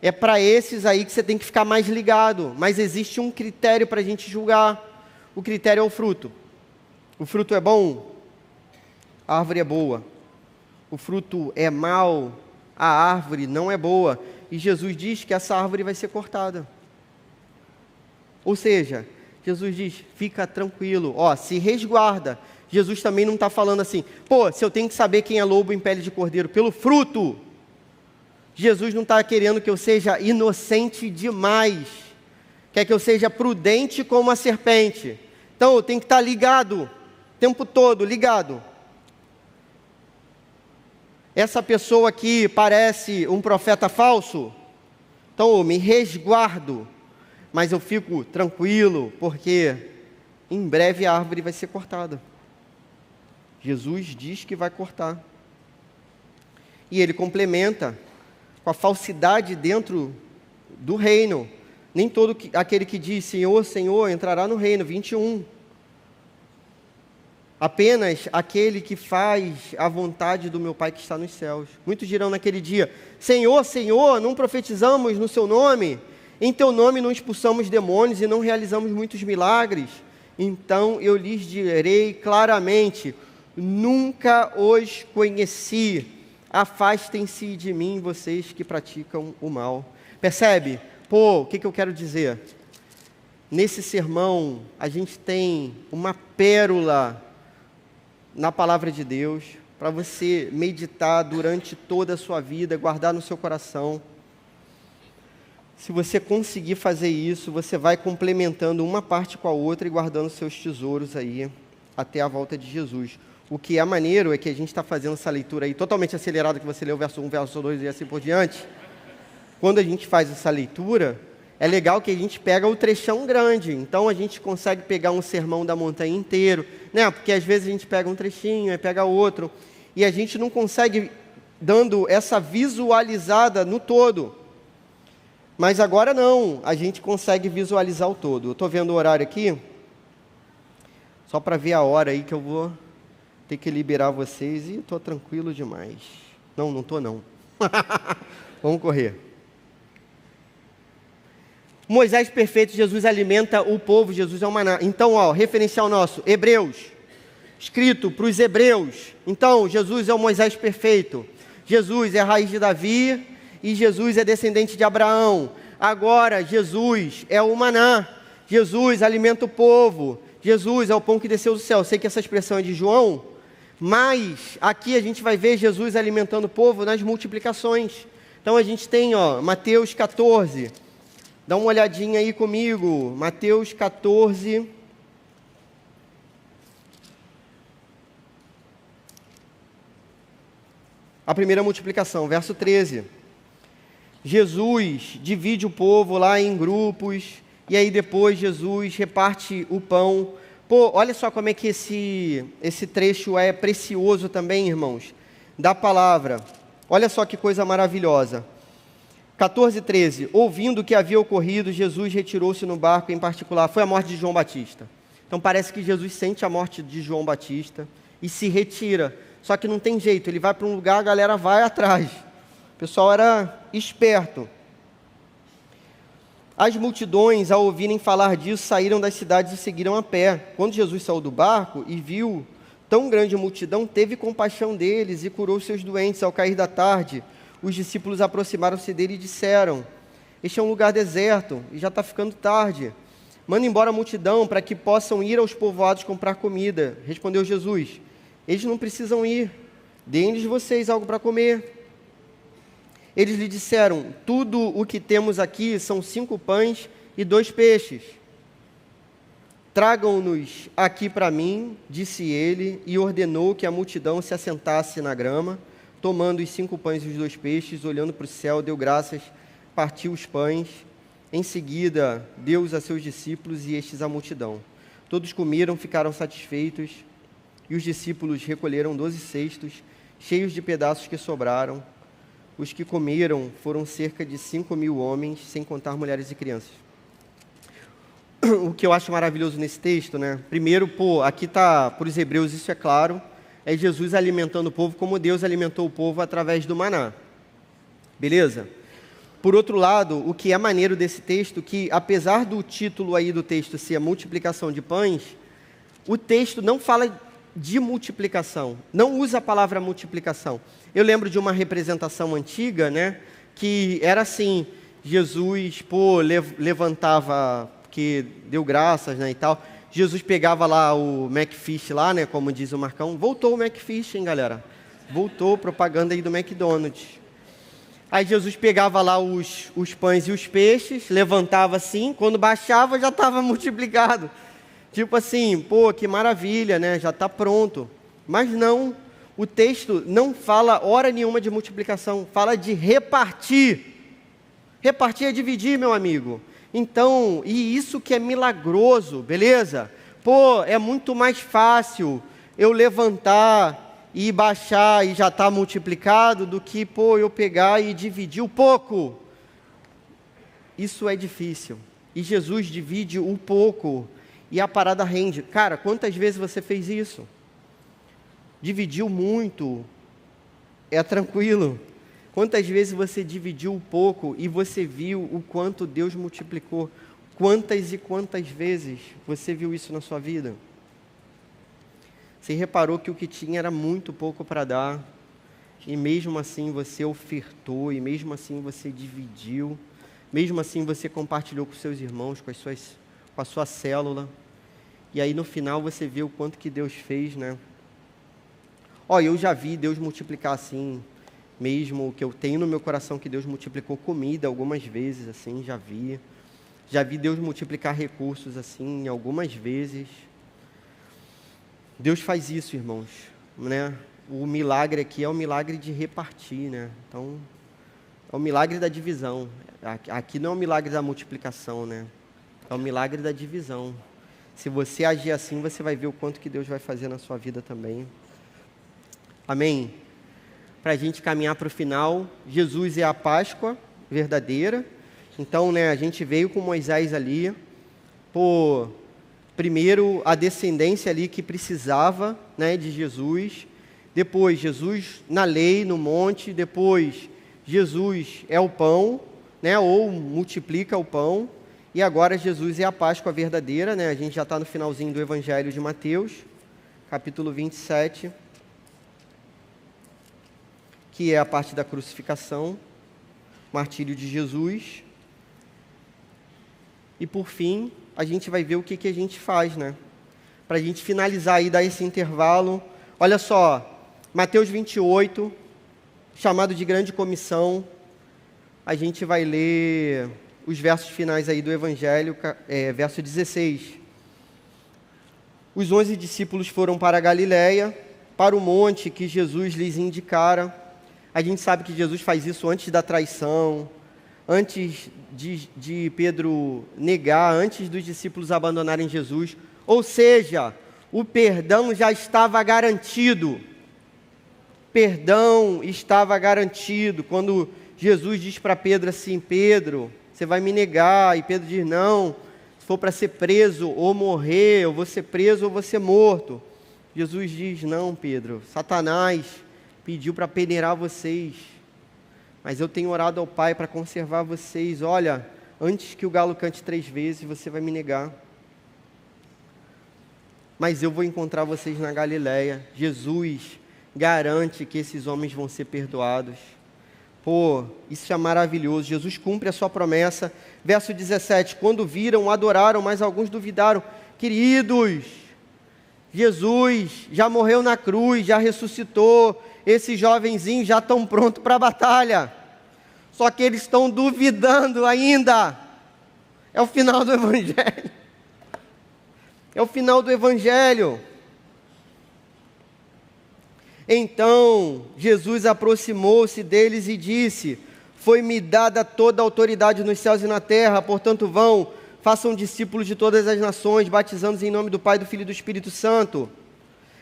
S1: é para esses aí que você tem que ficar mais ligado. Mas existe um critério para a gente julgar. O critério é o fruto. O fruto é bom, a árvore é boa. O fruto é mau, a árvore não é boa. E Jesus diz que essa árvore vai ser cortada. Ou seja, Jesus diz, fica tranquilo, ó, se resguarda. Jesus também não está falando assim, pô, se eu tenho que saber quem é lobo em pele de cordeiro pelo fruto. Jesus não está querendo que eu seja inocente demais. Quer que eu seja prudente como a serpente. Então eu tenho que estar ligado, o tempo todo ligado. Essa pessoa aqui parece um profeta falso, então eu me resguardo, mas eu fico tranquilo, porque em breve a árvore vai ser cortada. Jesus diz que vai cortar. E ele complementa com a falsidade dentro do reino. Nem todo aquele que diz Senhor, Senhor entrará no reino, 21. Apenas aquele que faz a vontade do meu Pai que está nos céus. Muitos dirão naquele dia, Senhor, Senhor, não profetizamos no seu nome? Em teu nome não expulsamos demônios e não realizamos muitos milagres? Então eu lhes direi claramente, nunca os conheci. Afastem-se de mim, vocês que praticam o mal. Percebe? Pô, o que eu quero dizer? Nesse sermão, a gente tem uma pérola na palavra de Deus, para você meditar durante toda a sua vida, guardar no seu coração. Se você conseguir fazer isso, você vai complementando uma parte com a outra e guardando seus tesouros aí, até a volta de Jesus. O que é maneiro é que a gente está fazendo essa leitura aí, totalmente acelerada, que você leu verso 1, verso 2 e assim por diante. Quando a gente faz essa leitura, é legal que a gente pega o trechão grande, então a gente consegue pegar um sermão da montanha inteiro, né? Porque às vezes a gente pega um trechinho, aí pega outro, e a gente não consegue dando essa visualizada no todo. Mas agora não, a gente consegue visualizar o todo. Eu estou vendo o horário aqui, Só para ver a hora aí que eu vou ter que liberar vocês. E estou tranquilo demais. Não estou não. Vamos correr. Moisés perfeito, Jesus alimenta o povo, Jesus é o maná. Então, referencial nosso, Hebreus, escrito para os hebreus. Então, Jesus é o Moisés perfeito. Jesus é a raiz de Davi e Jesus é descendente de Abraão. Agora, Jesus é o maná. Jesus alimenta o povo. Jesus é o pão que desceu do céu. Sei que essa expressão é de João, mas aqui a gente vai ver Jesus alimentando o povo nas multiplicações. Então, a gente tem, Mateus 14. Dá uma olhadinha aí comigo. Mateus 14. A primeira multiplicação, verso 13. Jesus divide o povo lá em grupos, e aí depois Jesus reparte o pão. Pô, olha só como é que esse trecho é precioso também, irmãos, da palavra. Olha só que coisa maravilhosa. 14:13. Ouvindo o que havia ocorrido, Jesus retirou-se no barco em particular. Foi a morte de João Batista. Então parece que Jesus sente a morte de João Batista e se retira. Só que não tem jeito, ele vai para um lugar, a galera vai atrás. O pessoal era esperto. As multidões, ao ouvirem falar disso, saíram das cidades e seguiram a pé. Quando Jesus saiu do barco e viu tão grande multidão, teve compaixão deles e curou seus doentes. Ao cair da tarde, os discípulos aproximaram-se dele e disseram: este é um lugar deserto e já está ficando tarde. Manda embora a multidão para que possam ir aos povoados comprar comida. Respondeu Jesus: eles não precisam ir, deem-lhes vocês algo para comer. Eles lhe disseram: tudo o que temos aqui são 5 pães e 2 peixes. Tragam-nos aqui para mim, disse ele, e ordenou que a multidão se assentasse na grama. Tomando os 5 pães e os 2 peixes, olhando para o céu, deu graças, partiu os pães. Em seguida, deu-os a seus discípulos e estes à multidão. Todos comeram, ficaram satisfeitos. E os discípulos recolheram 12 cestos, cheios de pedaços que sobraram. Os que comeram foram cerca de 5.000 homens, sem contar mulheres e crianças. O que eu acho maravilhoso nesse texto, né? Primeiro, aqui está, para os hebreus isso é claro, é Jesus alimentando o povo como Deus alimentou o povo através do maná. Beleza? Por outro lado, o que é maneiro desse texto, que apesar do título aí do texto ser a multiplicação de pães, o texto não fala de multiplicação, não usa a palavra multiplicação. Eu lembro de uma representação antiga, né, que era assim, Jesus, levantava, porque deu graças, né, e tal, Jesus pegava lá o McFish lá, né, como diz o Marcão, voltou o McFish, hein, galera? Voltou, propaganda aí do McDonald's. Aí Jesus pegava lá os pães e os peixes, levantava assim, quando baixava já estava multiplicado. Tipo assim, que maravilha, né? Já está pronto. Mas não, o texto não fala hora nenhuma de multiplicação, fala de repartir. Repartir é dividir, meu amigo. Então, e isso que é milagroso, beleza? É muito mais fácil eu levantar e baixar e já está multiplicado do que, eu pegar e dividir o pouco. Isso é difícil. E Jesus divide o pouco. E a parada rende. Cara, quantas vezes você fez isso? Dividiu muito, é tranquilo. Quantas vezes você dividiu um pouco e você viu o quanto Deus multiplicou? Quantas e quantas vezes você viu isso na sua vida? Você reparou que o que tinha era muito pouco para dar, e mesmo assim você ofertou, e mesmo assim você dividiu, mesmo assim você compartilhou com seus irmãos, com a sua célula. E aí no final você vê o quanto que Deus fez, né? Eu já vi Deus multiplicar assim, mesmo o que eu tenho no meu coração, que Deus multiplicou comida algumas vezes, assim, já vi. Já vi Deus multiplicar recursos assim, algumas vezes. Deus faz isso, irmãos, né? O milagre aqui é o milagre de repartir, né? Então, é o milagre da divisão. Aqui não é o milagre da multiplicação, né? É o milagre da divisão. Se você agir assim, você vai ver o quanto que Deus vai fazer na sua vida também. Amém? Para a gente caminhar para o final, Jesus é a Páscoa verdadeira. Então, né, a gente veio com Moisés ali. primeiro a descendência ali que precisava, né, de Jesus, depois Jesus na lei, no monte, depois Jesus é o pão, né, ou multiplica o pão, e agora Jesus é a Páscoa verdadeira, né, a gente já está no finalzinho do Evangelho de Mateus, capítulo 27, que é a parte da crucificação, martírio de Jesus, e por fim, a gente vai ver o que a gente faz, né? Para a gente finalizar e dar esse intervalo. Olha só, Mateus 28, chamado de grande comissão, a gente vai ler os versos finais aí do Evangelho, verso 16. Os 11 discípulos foram para a Galiléia, para o monte que Jesus lhes indicara. A gente sabe que Jesus faz isso antes da traição, antes de Pedro negar, antes dos discípulos abandonarem Jesus. Ou seja, o perdão já estava garantido. Perdão estava garantido. Quando Jesus diz para Pedro assim: Pedro, você vai me negar. E Pedro diz: não, se for para ser preso ou morrer, eu vou ser preso ou vou ser morto. Jesus diz: não, Pedro, Satanás pediu para peneirar vocês, mas eu tenho orado ao Pai para conservar vocês. Olha, antes que o galo cante 3 vezes, você vai me negar. Mas eu vou encontrar vocês na Galiléia. Jesus garante que esses homens vão ser perdoados. Pô, isso é maravilhoso. Jesus cumpre a sua promessa. Verso 17, quando viram, adoraram, mas alguns duvidaram. Queridos, Jesus já morreu na cruz, já ressuscitou. Esses jovenzinhos já estão prontos para a batalha. Só que eles estão duvidando ainda. É o final do Evangelho. É o final do Evangelho. Então, Jesus aproximou-se deles e disse: foi-me dada toda a autoridade nos céus e na terra, portanto vão, façam discípulos de todas as nações, batizando-os em nome do Pai, do Filho e do Espírito Santo,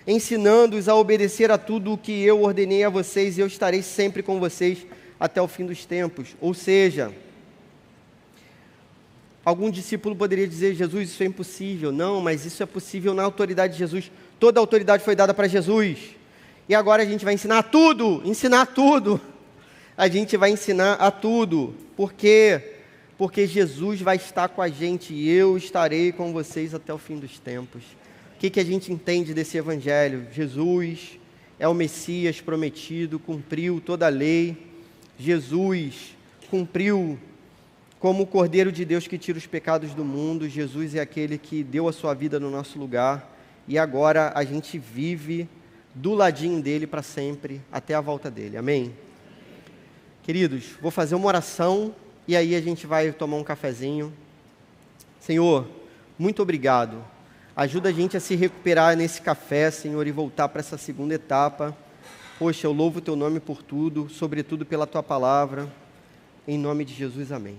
S1: ensinando-os a obedecer a tudo o que eu ordenei a vocês, e eu estarei sempre com vocês até o fim dos tempos. Ou seja, algum discípulo poderia dizer: Jesus, isso é impossível. Não, mas isso é possível na autoridade de Jesus. Toda a autoridade foi dada para Jesus. E agora a gente vai ensinar tudo, A gente vai ensinar a tudo. Por quê? Porque Jesus vai estar com a gente e eu estarei com vocês até o fim dos tempos. O que a gente entende desse Evangelho? Jesus é o Messias prometido, cumpriu toda a lei. Jesus cumpriu como o Cordeiro de Deus que tira os pecados do mundo. Jesus é aquele que deu a sua vida no nosso lugar. E agora a gente vive do ladinho dele para sempre, até a volta dele. Amém? Queridos, vou fazer uma oração e aí a gente vai tomar um cafezinho. Senhor, muito obrigado. Ajuda a gente a se recuperar nesse café, Senhor, e voltar para essa segunda etapa. Poxa, eu louvo o Teu nome por tudo, sobretudo pela Tua palavra. Em nome de Jesus, amém.